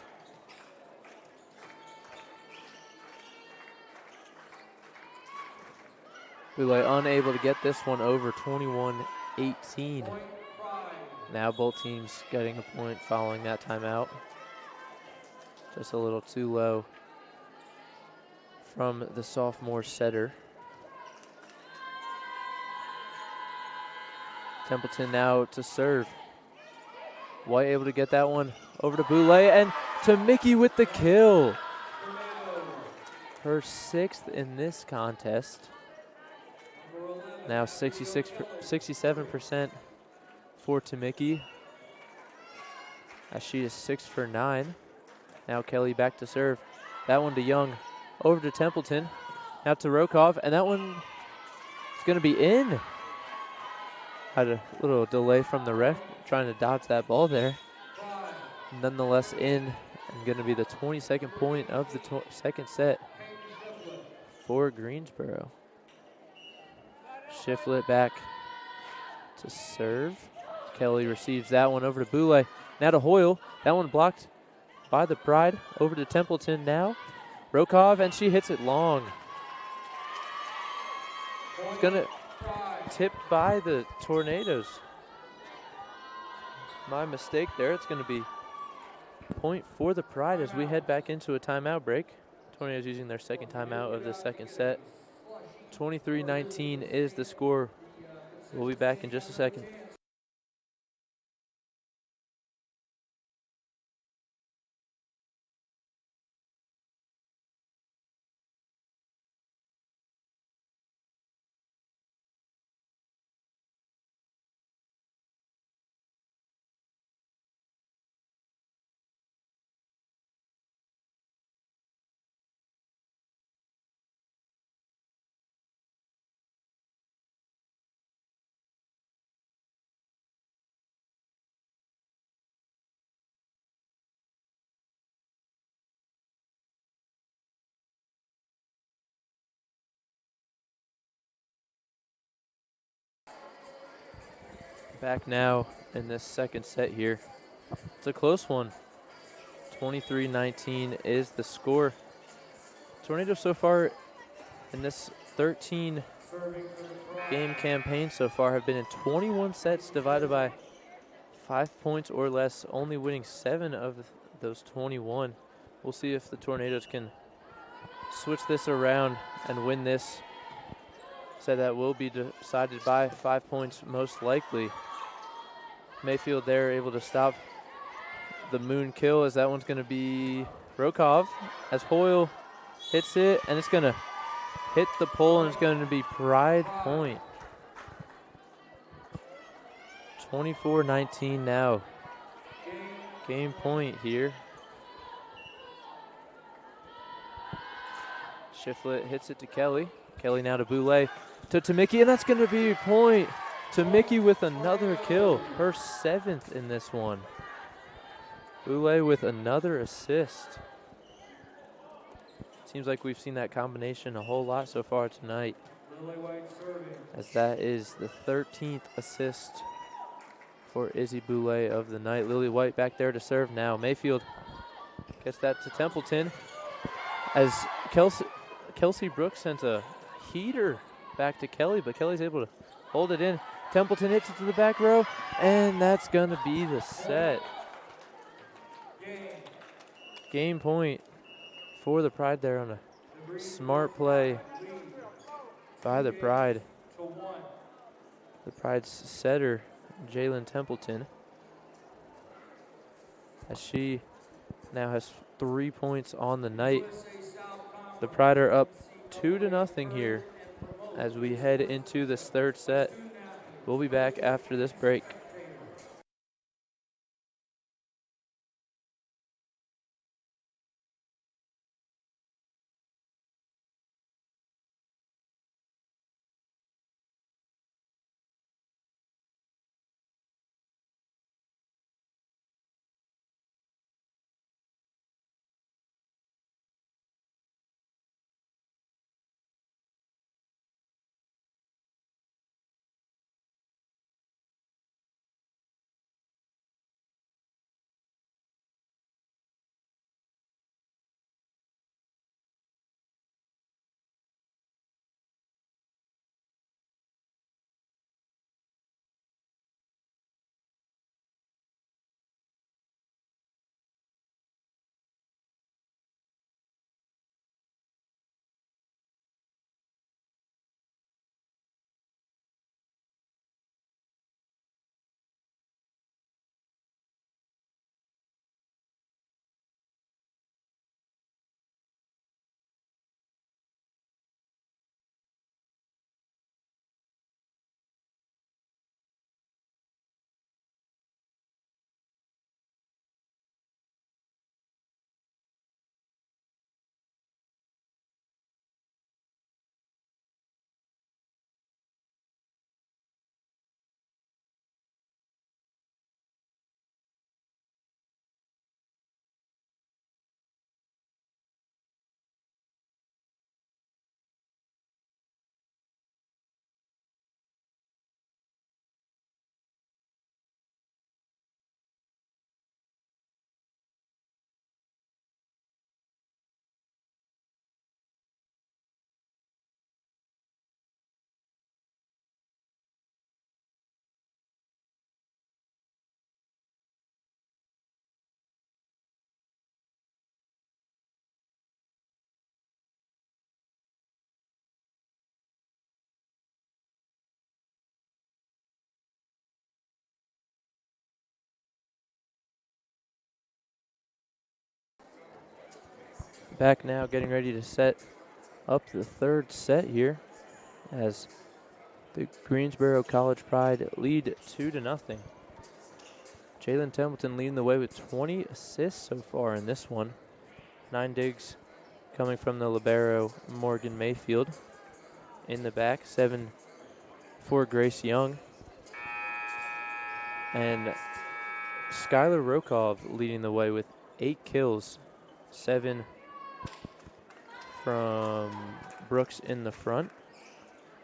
A: Boulay unable to get this one over, 21-18. Now both teams getting a point following that timeout. Just a little too low from the sophomore setter. Templeton now to serve. White able to get that one over to Boulay, and to Mickey with the kill. Her 6th in this contest. Now 67% for Tamiki, as she is 6 for 9. Now Kelly back to serve. That one to Young, over to Templeton. Now to Rokov, and that one is going to be in. Had a little delay from the ref trying to dodge that ball there. Nonetheless in, and going to be the 22nd point of the second set for Greensboro. Shiflett back to serve. Kelly receives that one over to Boulay. Now to Hoyle. That one blocked by the Pride. Over to Templeton now. Rokov, and she hits it long. It's going to tipped by the Tornadoes. My mistake there. It's going to be point for the Pride as we head back into a timeout break. Tornadoes using their second timeout of the second set. 23-19 is the score. We'll be back in just a second. Back now in this second set here. It's a close one. 23-19 is the score. Tornadoes so far in this 13 game campaign so far have been in 21 sets divided by 5 points or less, only winning 7 of those 21. We'll see if the Tornadoes can switch this around and win this. So that will be decided by 5 points most likely. Mayfield there able to stop the moon kill, as that one's going to be Rokov, as Hoyle hits it, and it's going to hit the pole, and it's going to be Pride point. 24-19 now. Game point here. Shiflett hits it to Kelly. Kelly now to Boulay, to Tamiki, and that's going to be point. Tamiki with another kill, her 7th in this one. Boulay with another assist. Seems like we've seen that combination a whole lot so far tonight, as that is the 13th assist for Izzy Boulay of the night. Lily White back there to serve now. Mayfield gets that to Templeton, as Kelsey Brooks sent a heater back to Kelly, but Kelly's able to hold it in. Templeton hits it to the back row, and that's going to be the set. Game point for the Pride there on a smart play by the Pride. The Pride's setter, Jalen Templeton, as she now has 3 points on the night. The Pride are up 2-0 here as we head into this third set. We'll be back after this break. Back now, getting ready to set up the third set here as the Greensboro College Pride lead 2-0. Jalen Templeton leading the way with 20 assists so far in this one. 9 digs coming from the libero Morgan Mayfield. In the back, 7 for Grace Young. And Skylar Rokov leading the way with 8 kills, 7 from Brooks in the front.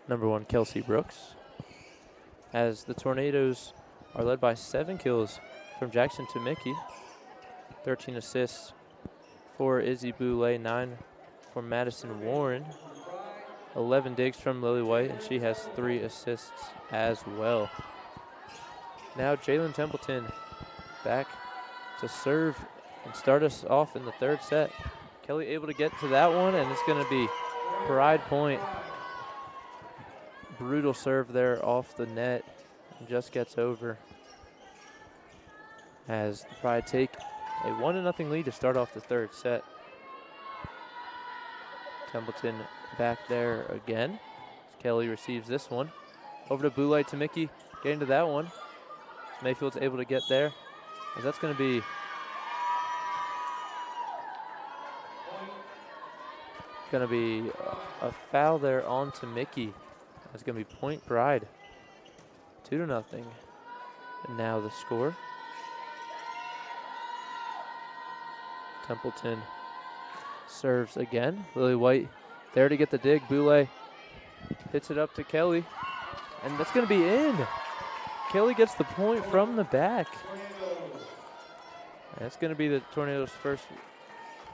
A: Number 1, Kelsey Brooks. As the Tornadoes are led by 7 kills from Jackson Tomicki, 13 assists for Izzy Boulay, 9 for Madison Warren, 11 digs from Lily White, and she has 3 assists as well. Now Jalen Templeton back to serve and start us off in the third set. Kelly able to get to that one, and it's going to be Pride point. Brutal serve there off the net, and just gets over as the Pride take a 1-0 lead to start off the third set. Templeton back there again. Kelly receives this one. Over to Boulay to Mickey, getting to that one. Mayfield's able to get there, as that's going to be a foul there on to Mickey. That's going to be point Pride. 2-0. And now the score. Templeton serves again. Lily White there to get the dig. Boulay hits it up to Kelly, and that's going to be in. Kelly gets the point from the back. And that's going to be the Tornadoes' first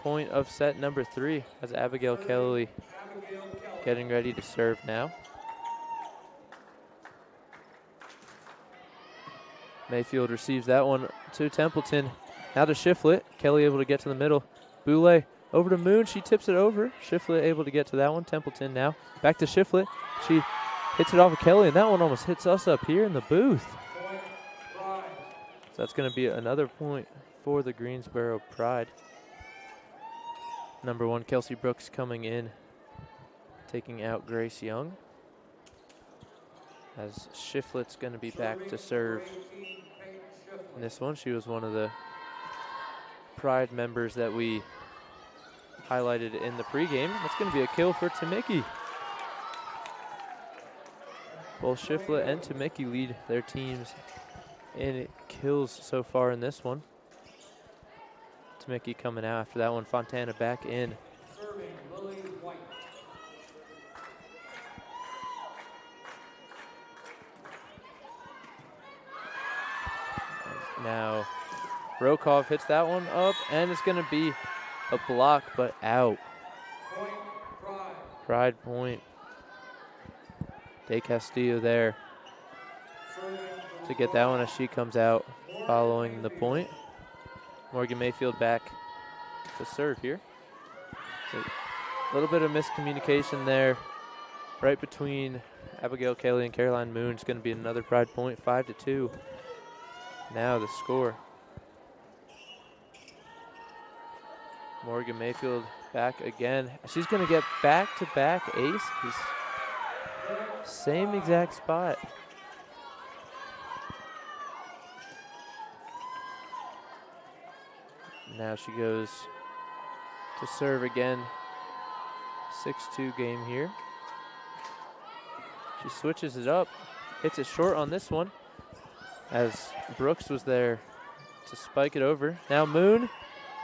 A: point of set number 3 as Abigail Kelly getting ready to serve now. Mayfield receives that one to Templeton. Now to Shiflett. Kelly able to get to the middle. Boulay over to Moon. She tips it over. Shiflett able to get to that one. Templeton now back to Shiflett. She hits it off of Kelly, and that one almost hits us up here in the booth. So that's going to be another point for the Greensboro Pride. Number 1, Kelsey Brooks coming in, taking out Grace Young. As Shiflett's going to be back to serve in this one. She was one of the Pride members that we highlighted in the pregame. That's going to be a kill for Temecula. Both Shiflett and Temecula lead their teams in kills so far in this one. Temecula coming out after that one. Fontana back in.
B: Serving Lily White.
A: Now Rokov hits that one up, and it's going to be a block, but out.
B: Point Pride.
A: Pride point. De Castillo there to get that one as she comes out following the point. Morgan Mayfield back to serve here. So a little bit of miscommunication there right between Abigail Kelly and Caroline Moon. It's going to be another Pride point, 5-2. Now the score. Morgan Mayfield back again. She's going to get back-to-back aces. Same exact spot. Now she goes to serve again. 6-2 game here. She switches it up, hits it short on this one as Brooks was there to spike it over. Now Moon,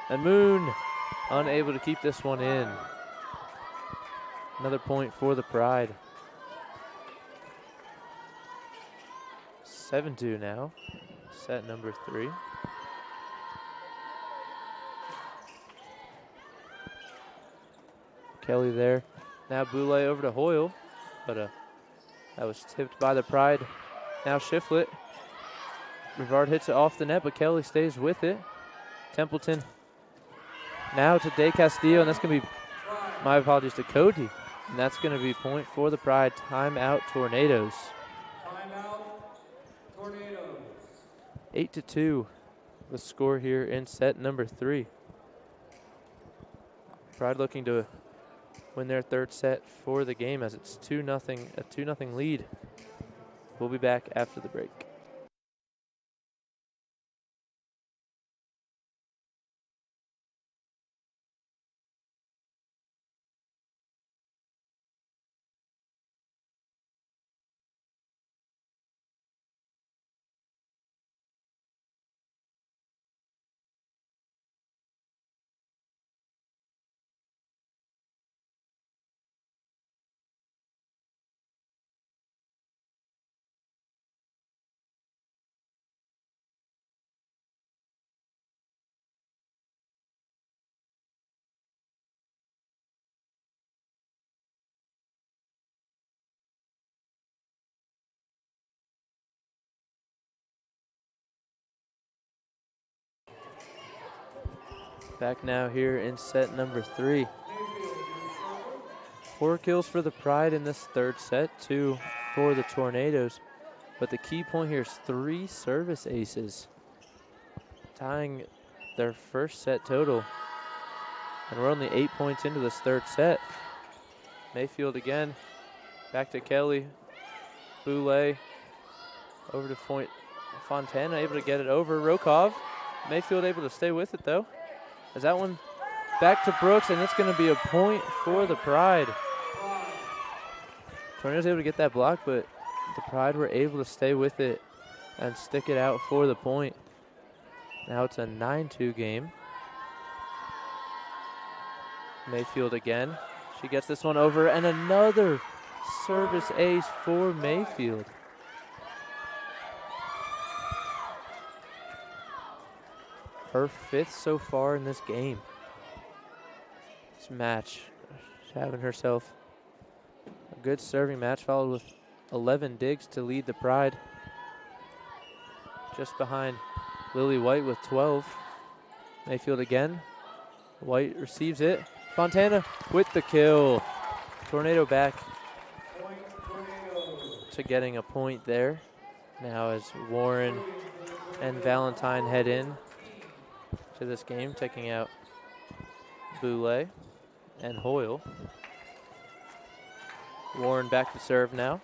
A: and Moon unable to keep this one in. Another point for the Pride. 7-2 now, set number 3. Kelly there. Now Boulay over to Hoyle, but that was tipped by the Pride. Now Shiflett. Brevard hits it off the net, but Kelly stays with it. Templeton now to De Castillo, and that's going to be, my apologies, to Cody. And that's going to be point for the Pride. Timeout Tornadoes.
B: Timeout Tornadoes.
A: 8-2 the score here in set number 3. Pride looking to win their third set for the game as it's 2-0, a 2-0 lead. We'll be back after the break. Back now here in set number 3. 4 kills for the Pride in this third set, 2 for the Tornadoes. But the key point here is 3 service aces, tying their first set total. And we're only 8 points into this third set. Mayfield again, back to Kelly. Boulay over to Fontana, able to get it over. Rokov, Mayfield able to stay with it though. As that one back to Brooks, and it's going to be a point for the Pride. Tornadoes able to get that block, but the Pride were able to stay with it and stick it out for the point. Now it's a 9-2 game. Mayfield again. She gets this one over, and another service ace for Mayfield. Her 5th so far in this game. This match, she's having herself a good serving match, followed with 11 digs to lead the Pride. Just behind Lily White with 12. Mayfield again. White receives it. Fontana with the kill. Tornado back to getting a point there. Now as Warren and Valentine head in to this game, taking out Boulay and Hoyle. Warren back to serve now.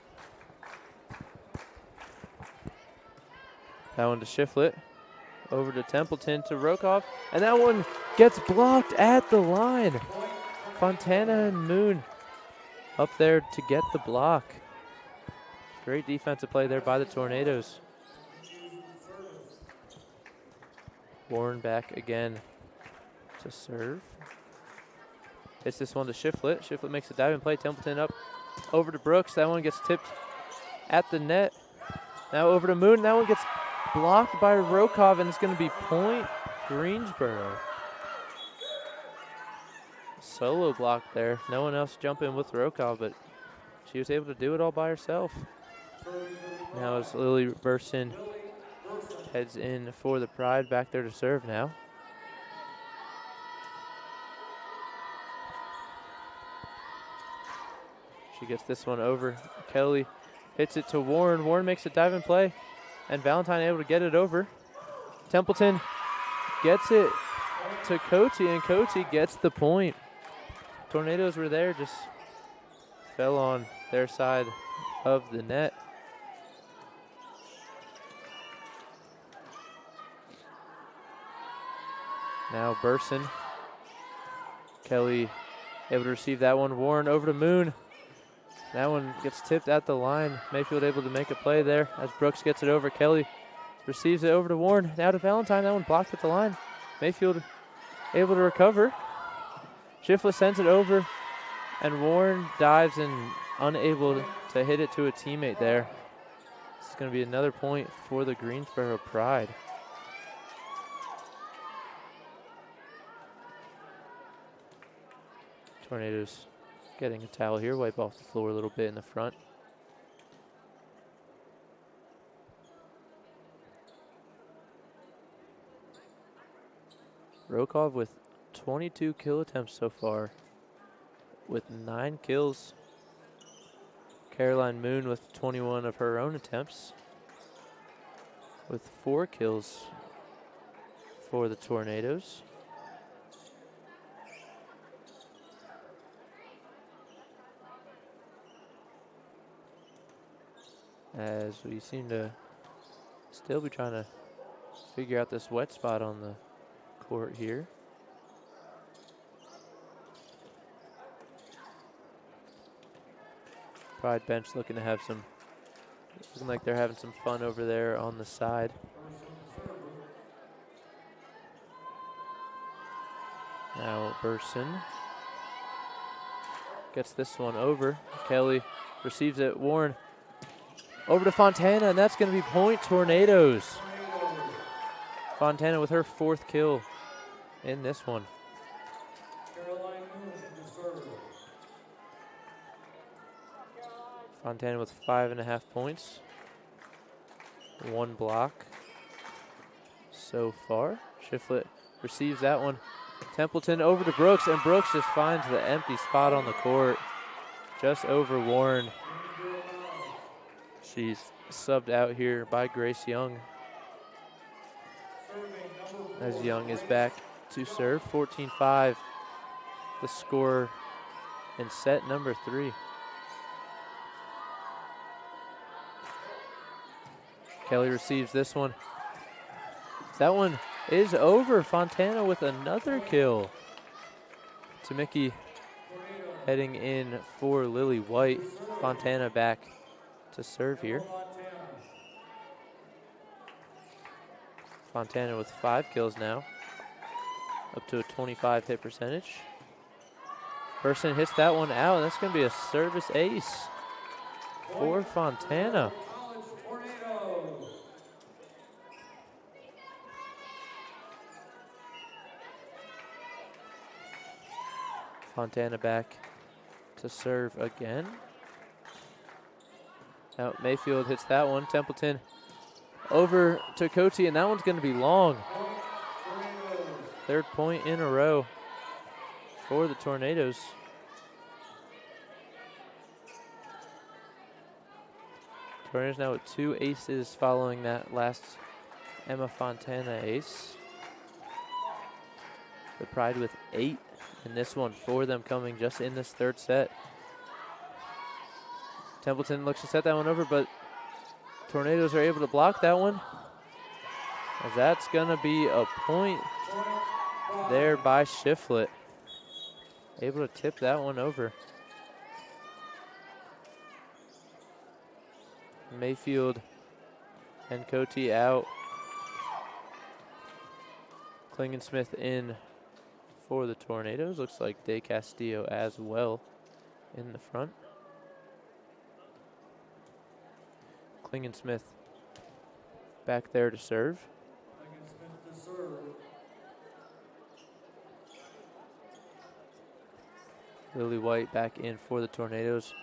A: That one to Shiflett. Over to Templeton to Rokov. And that one gets blocked at the line. Fontana and Moon up there to get the block. Great defensive play there by the Tornadoes. Warren back again to serve. Hits this one to Shiflett. Shiflett makes a diving play. Templeton up over to Brooks. That one gets tipped at the net. Now over to Moon. That one gets blocked by Rokov, and it's going to be point Greensboro. Solo block there. No one else jumping with Rokov, but she was able to do it all by herself. Now as Lily Burson heads in for the Pride, back there to serve now. She gets this one over. Kelly hits it to Warren. Warren makes a diving play, and Valentine able to get it over. Templeton gets it to Cote, and Cote gets the point. Tornadoes were there, just fell on their side of the net. Now Burson. Kelly able to receive that one. Warren over to Moon. That one gets tipped at the line. Mayfield able to make a play there as Brooks gets it over. Kelly receives it over to Warren. Now to Valentine. That one blocked at the line. Mayfield able to recover. Shiflett sends it over, and Warren dives and unable to hit it to a teammate there. It's going to be another point for the Greensboro Pride. Tornadoes getting a towel here, wipe off the floor a little bit in the front. Rokov with 22 kill attempts so far, with 9 kills. Caroline Moon with 21 of her own attempts, with 4 kills for the Tornadoes. As we seem to still be trying to figure out this wet spot on the court here. Pride bench looking to have some, looking like they're having some fun over there on the side. Now Burson gets this one over. Kelly receives it. Warren over to Fontana, and that's going to be point Tornadoes. Fontana with her 4th kill in this one. Fontana with 5.5 points. 1 block so far. Shiflett receives that one. Templeton over to Brooks, and Brooks just finds the empty spot on the court just over Warren. She's subbed out here by Grace Young, as Young is back to serve. 14-5, the score in set number 3. Kelly receives this one. That one is over. Fontana with another kill. Tamiki heading in for Lily White. Fontana back to serve here. Fontana with 5 kills now, up to a 25 hit percentage. Burson hits that one out, and that's going to be a service ace for Fontana. Fontana back to serve again. Now Mayfield hits that one. Templeton over to Cote, and that one's going to be long. 3rd point in a row for the Tornadoes. Tornadoes now with 2 aces following that last Emma Fontana ace. The Pride with 8 in this one, 4 of them coming just in this 3rd set. Templeton looks to set that one over, but Tornadoes are able to block that one. As that's going to be a point there by Shiflett. Able to tip that one over. Mayfield and Cote out. Klingensmith in for the Tornadoes. Looks like De Castillo as well in the front. Klingensmith back there to serve.
B: Klingensmith to serve.
A: Lily White back in for the Tornadoes.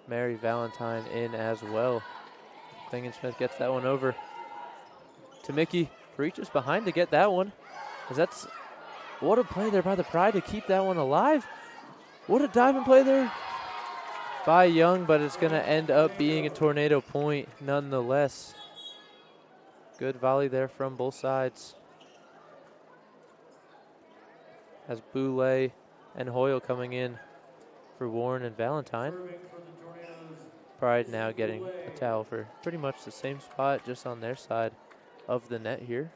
A: Mary Valentine in as well. Klingensmith gets that one over to Mickey. Reaches behind to get that one. What a play there by the Pride to keep that one alive. What a diving play there by Young, but it's going to end up being a Tornado point nonetheless. Good volley there from both sides. As Boulay and Hoyle coming in for Warren and Valentine. Pride now getting a towel for pretty much the same spot, just on their side of the net here.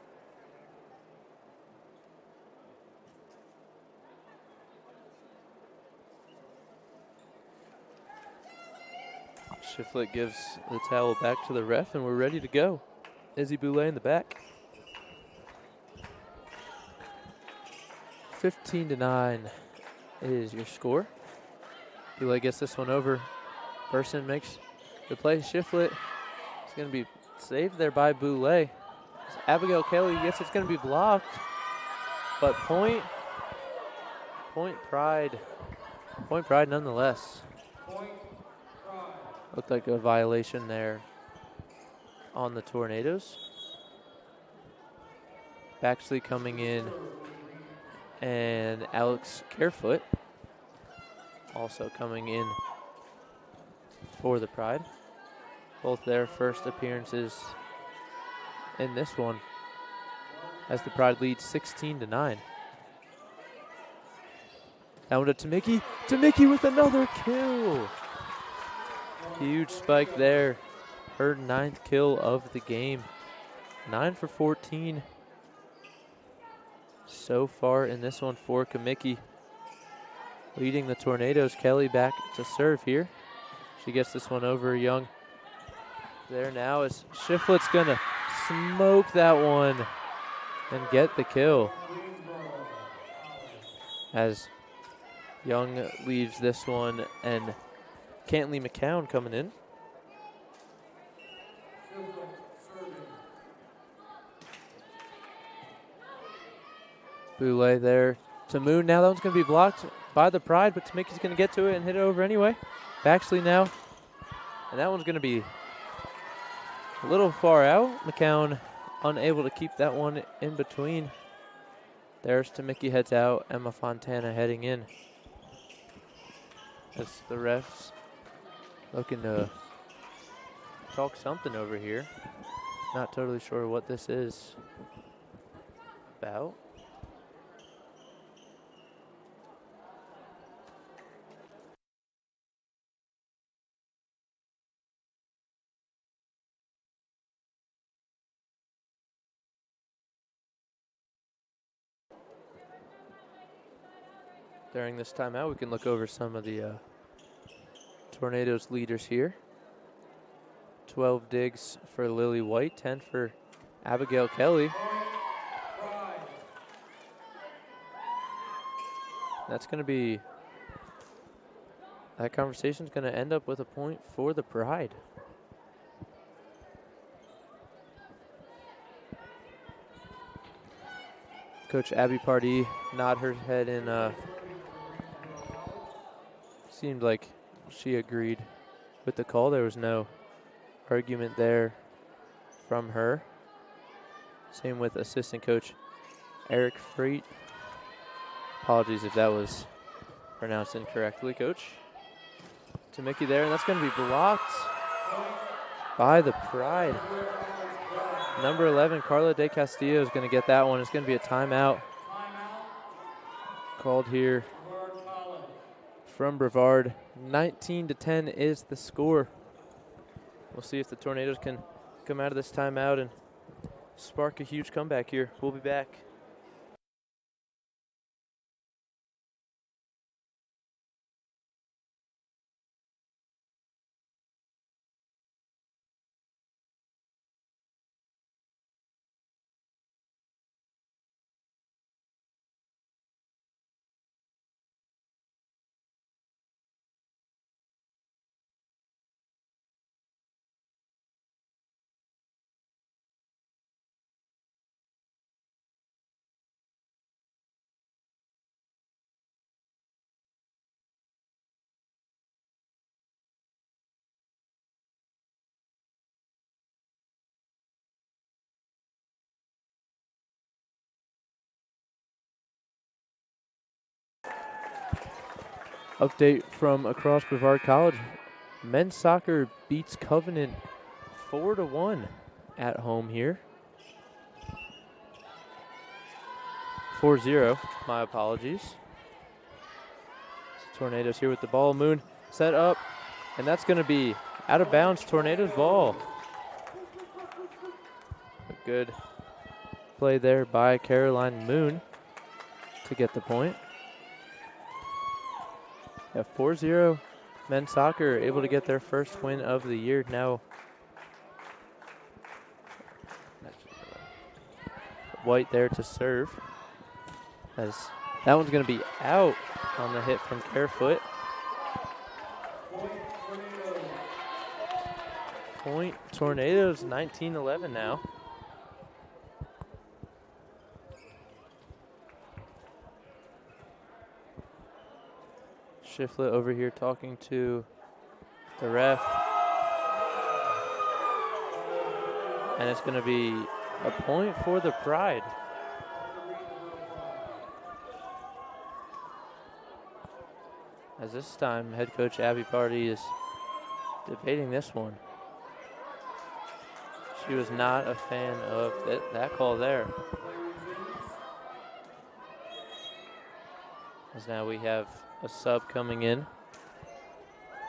A: Shiflett gives the towel back to the ref, and we're ready to go. Izzy Boulay in the back. 15-9 is your score. Boulay gets this one over. Person makes the play. Shiflett is going to be saved there by Boulay. Abigail Kelly gets it's going to be blocked, but point Pride nonetheless. Looked like a violation there on the Tornadoes. Baxley coming in, and Alex Carefoot also coming in for the Pride. Both their first appearances in this one, as the Pride leads 16-9. Down to Tamiki. Tamiki with another kill. Huge spike there. Her 9th kill of the game. 9 for 14 so far in this one for Kamiki. Leading the Tornadoes. Kelly back to serve here. She gets this one over Young. There now is Shiflett's gonna smoke that one and get the kill. As Young leaves this one, and Cantley McCown coming in. Boulay there to Moon. Now that one's going to be blocked by the Pride, but Tamiki's going to get to it and hit it over anyway. Baxley now. And that one's going to be a little far out. McCown unable to keep that one in between. There's Tamiki heads out. Emma Fontana heading in. As the refs looking to talk something over here. Not totally sure what this is about. During this timeout, we can look over some of the Tornadoes leaders here. 12 digs for Lily White, 10 for Abigail Kelly. That's going to be, that conversation's going to end up with a point for the Pride. Coach Abby Pardee nod her head in, seemed like she agreed with the call. There was no argument there from her. Same with assistant coach Eric Freet. Apologies if that was pronounced incorrectly, Coach. To Mickey there, and that's going to be blocked by the Pride. Number 11, Carla De Castillo, is going to get that one. It's going to be a timeout called here from Brevard. 19-10 is the score. We'll see if the Tornadoes can come out of this timeout and spark a huge comeback here. We'll be back. Update from across Brevard College. Men's soccer beats Covenant 4-1 at home here. 4-0, my apologies. Tornadoes here with the ball. Moon set up, and that's going to be out of bounds. Tornadoes ball. A good play there by Caroline Moon to get the point. Yeah, 4-0 men's soccer able to get their first win of the year. Now White there to serve. As that one's going to be out on the hit from Carefoot. Point Tornadoes, 19-11 now. Shiflett over here talking to the ref. And it's going to be a point for the Pride. As this time, head coach Abby Party is debating this one. She was not a fan of that call there. As now we have a sub coming in.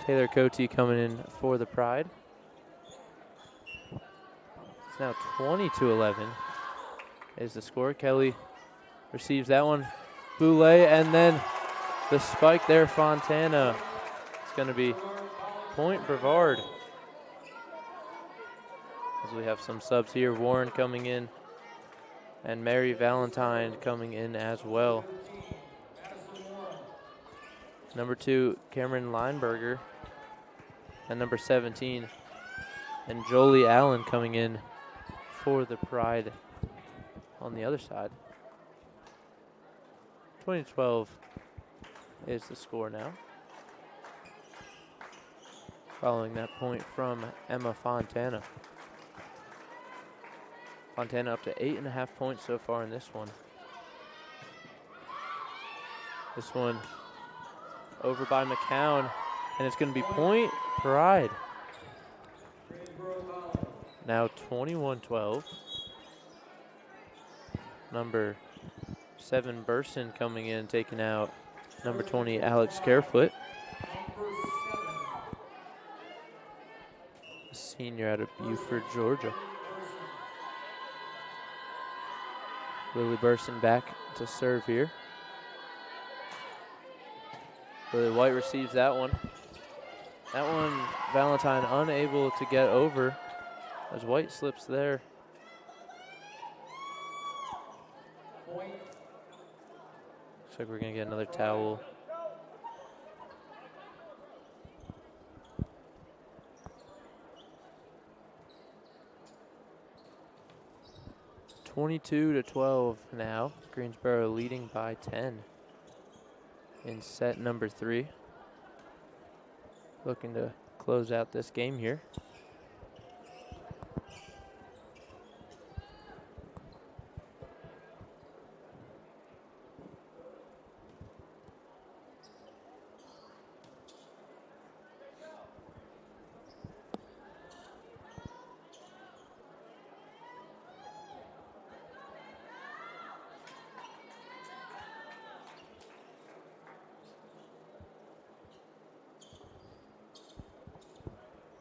A: Taylor Cote coming in for the Pride. It's now 20-11 is the score. Kelly receives that one. Boulay, and then the spike there, Fontana. It's going to be point Brevard. As we have some subs here. Warren coming in and Mary Valentine coming in as well. Number 2, Cameron Lineberger. And number 17, and Jolie Allen coming in for the Pride on the other side. 20-12 is the score now. Following that point from Emma Fontana. Fontana up to 8.5 points so far in this one. This one over by McCown, and it's going to be point Pride. Now 21-12. Number 7, Burson coming in, taking out number 20, Alex Carefoot. Senior out of Buford, Georgia. Lily Burson back to serve here. Lily White receives that one. That one, Valentine unable to get over as White slips there. Looks like we're going to get another towel. (22-12) now. Greensboro leading by 10 in set number 3. Looking to close out this game here.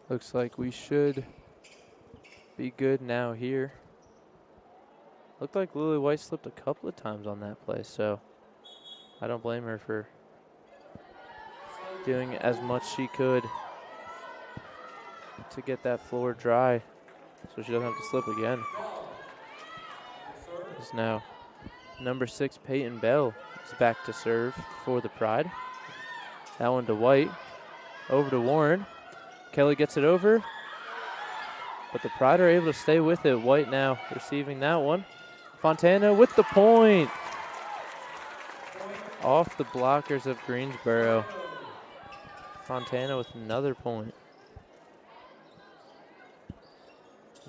A: Looks like we should be good now here. Looked like Lily White slipped a couple of times on that play, so I don't blame her for doing as much she could to get that floor dry so she doesn't have to slip again. It's now number 6, Peyton Bell, is back to serve for the Pride. That one to White. Over to Warren. Kelly gets it over, but the Pride are able to stay with it. White now receiving that one. Fontana with the point. Off the blockers of Greensboro. Fontana with another point.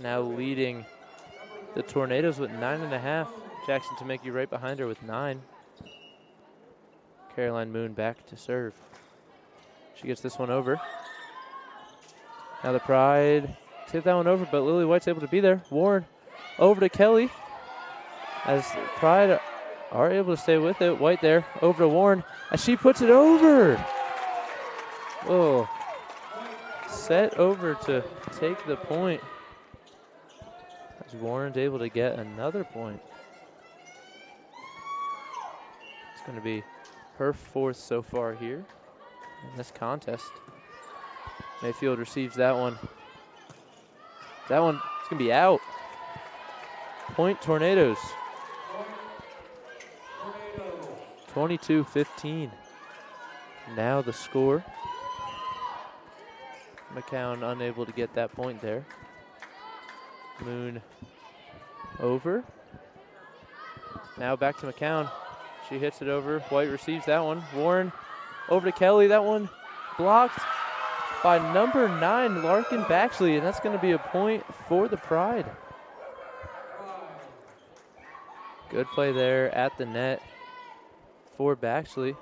A: Now leading the Tornadoes with 9.5. Jackson Temecki right behind her with 9. Caroline Moon back to serve. She gets this one over. Now the Pride tip that one over, but Lily White's able to be there. Warren over to Kelly. As Pride are able to stay with it. White there, over to Warren, as she puts it over. Oh, set over to take the point. As Warren's able to get another point. It's going to be her 4th so far here in this contest. Mayfield receives that one. That one is going to be out. Point Tornadoes. 22-15. Now the score. McCown unable to get that point there. Moon over. Now back to McCown. She hits it over. White receives that one. Warren over to Kelly. That one blocked by number 9, Larkin Baxley, and that's going to be a point for the Pride. Good play there at the net for Baxley.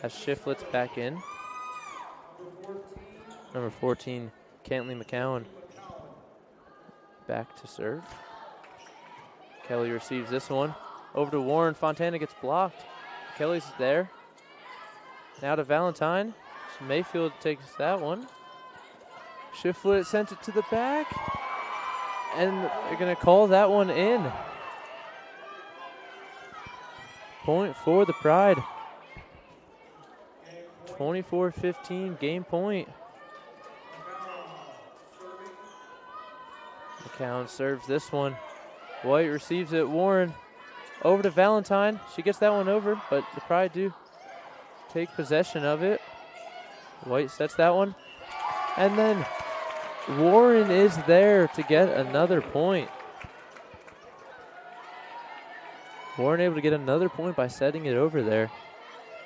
A: As Shiflett's back in. Number 14, Cantley McCowan, back to serve. Kelly receives this one. Over to Warren. Fontana gets blocked. Kelly's there. Now to Valentine. So Mayfield takes that one. Shiflett sent it to the back. And they're going to call that one in. Point for the Pride. 24-15, game point. McCown serves this one. White receives it. Warren over to Valentine. She gets that one over, but the Pride do take possession of it. White sets that one. And then Warren is there to get another point. Warren able to get another point by setting it over there.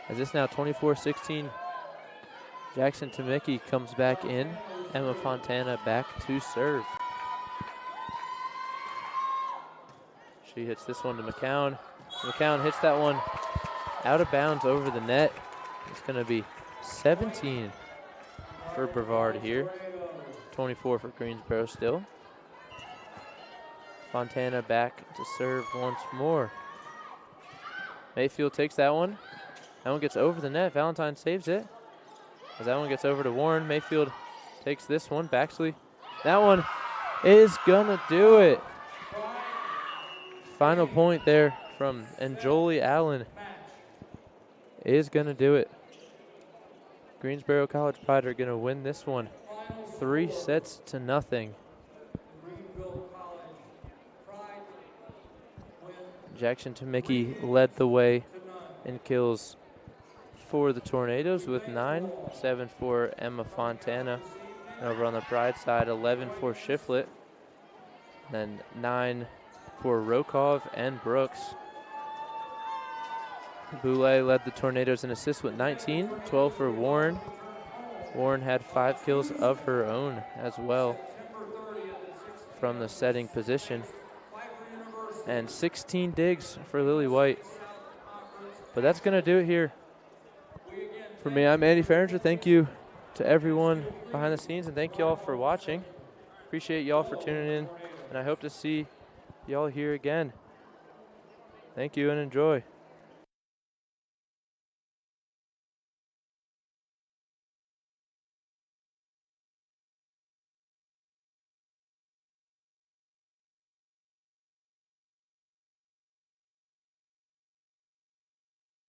A: As this now 24-16. Jackson Temecki comes back in. Emma Fontana back to serve. She hits this one to McCown. McCown hits that one out of bounds over the net. It's going to be 17 for Brevard here. 24 for Greensboro still. Fontana back to serve once more. Mayfield takes that one. That one gets over the net. Valentine saves it. As that one gets over to Warren, Mayfield takes this one. Baxley. That one is going to do it. Final point there from Anjoli Allen is going to do it. Greensboro College Pride are going to win this one 3-0. Jackson Temecki led the way in kills for the Tornadoes with 9, 7 for Emma Fontana. And over on the Pride side, 11 for Shiflett, then 9 for Rokov and Brooks. Boulay led the Tornadoes in assists with 19, 12 for Warren. Warren had 5 kills of her own as well from the setting position. And 16 digs for Lily White. But that's going to do it here. For me, I'm Andy Farringer. Thank you to everyone behind the scenes, and thank you all for watching. Appreciate y'all for tuning in, and I hope to see y'all here again. Thank you and enjoy.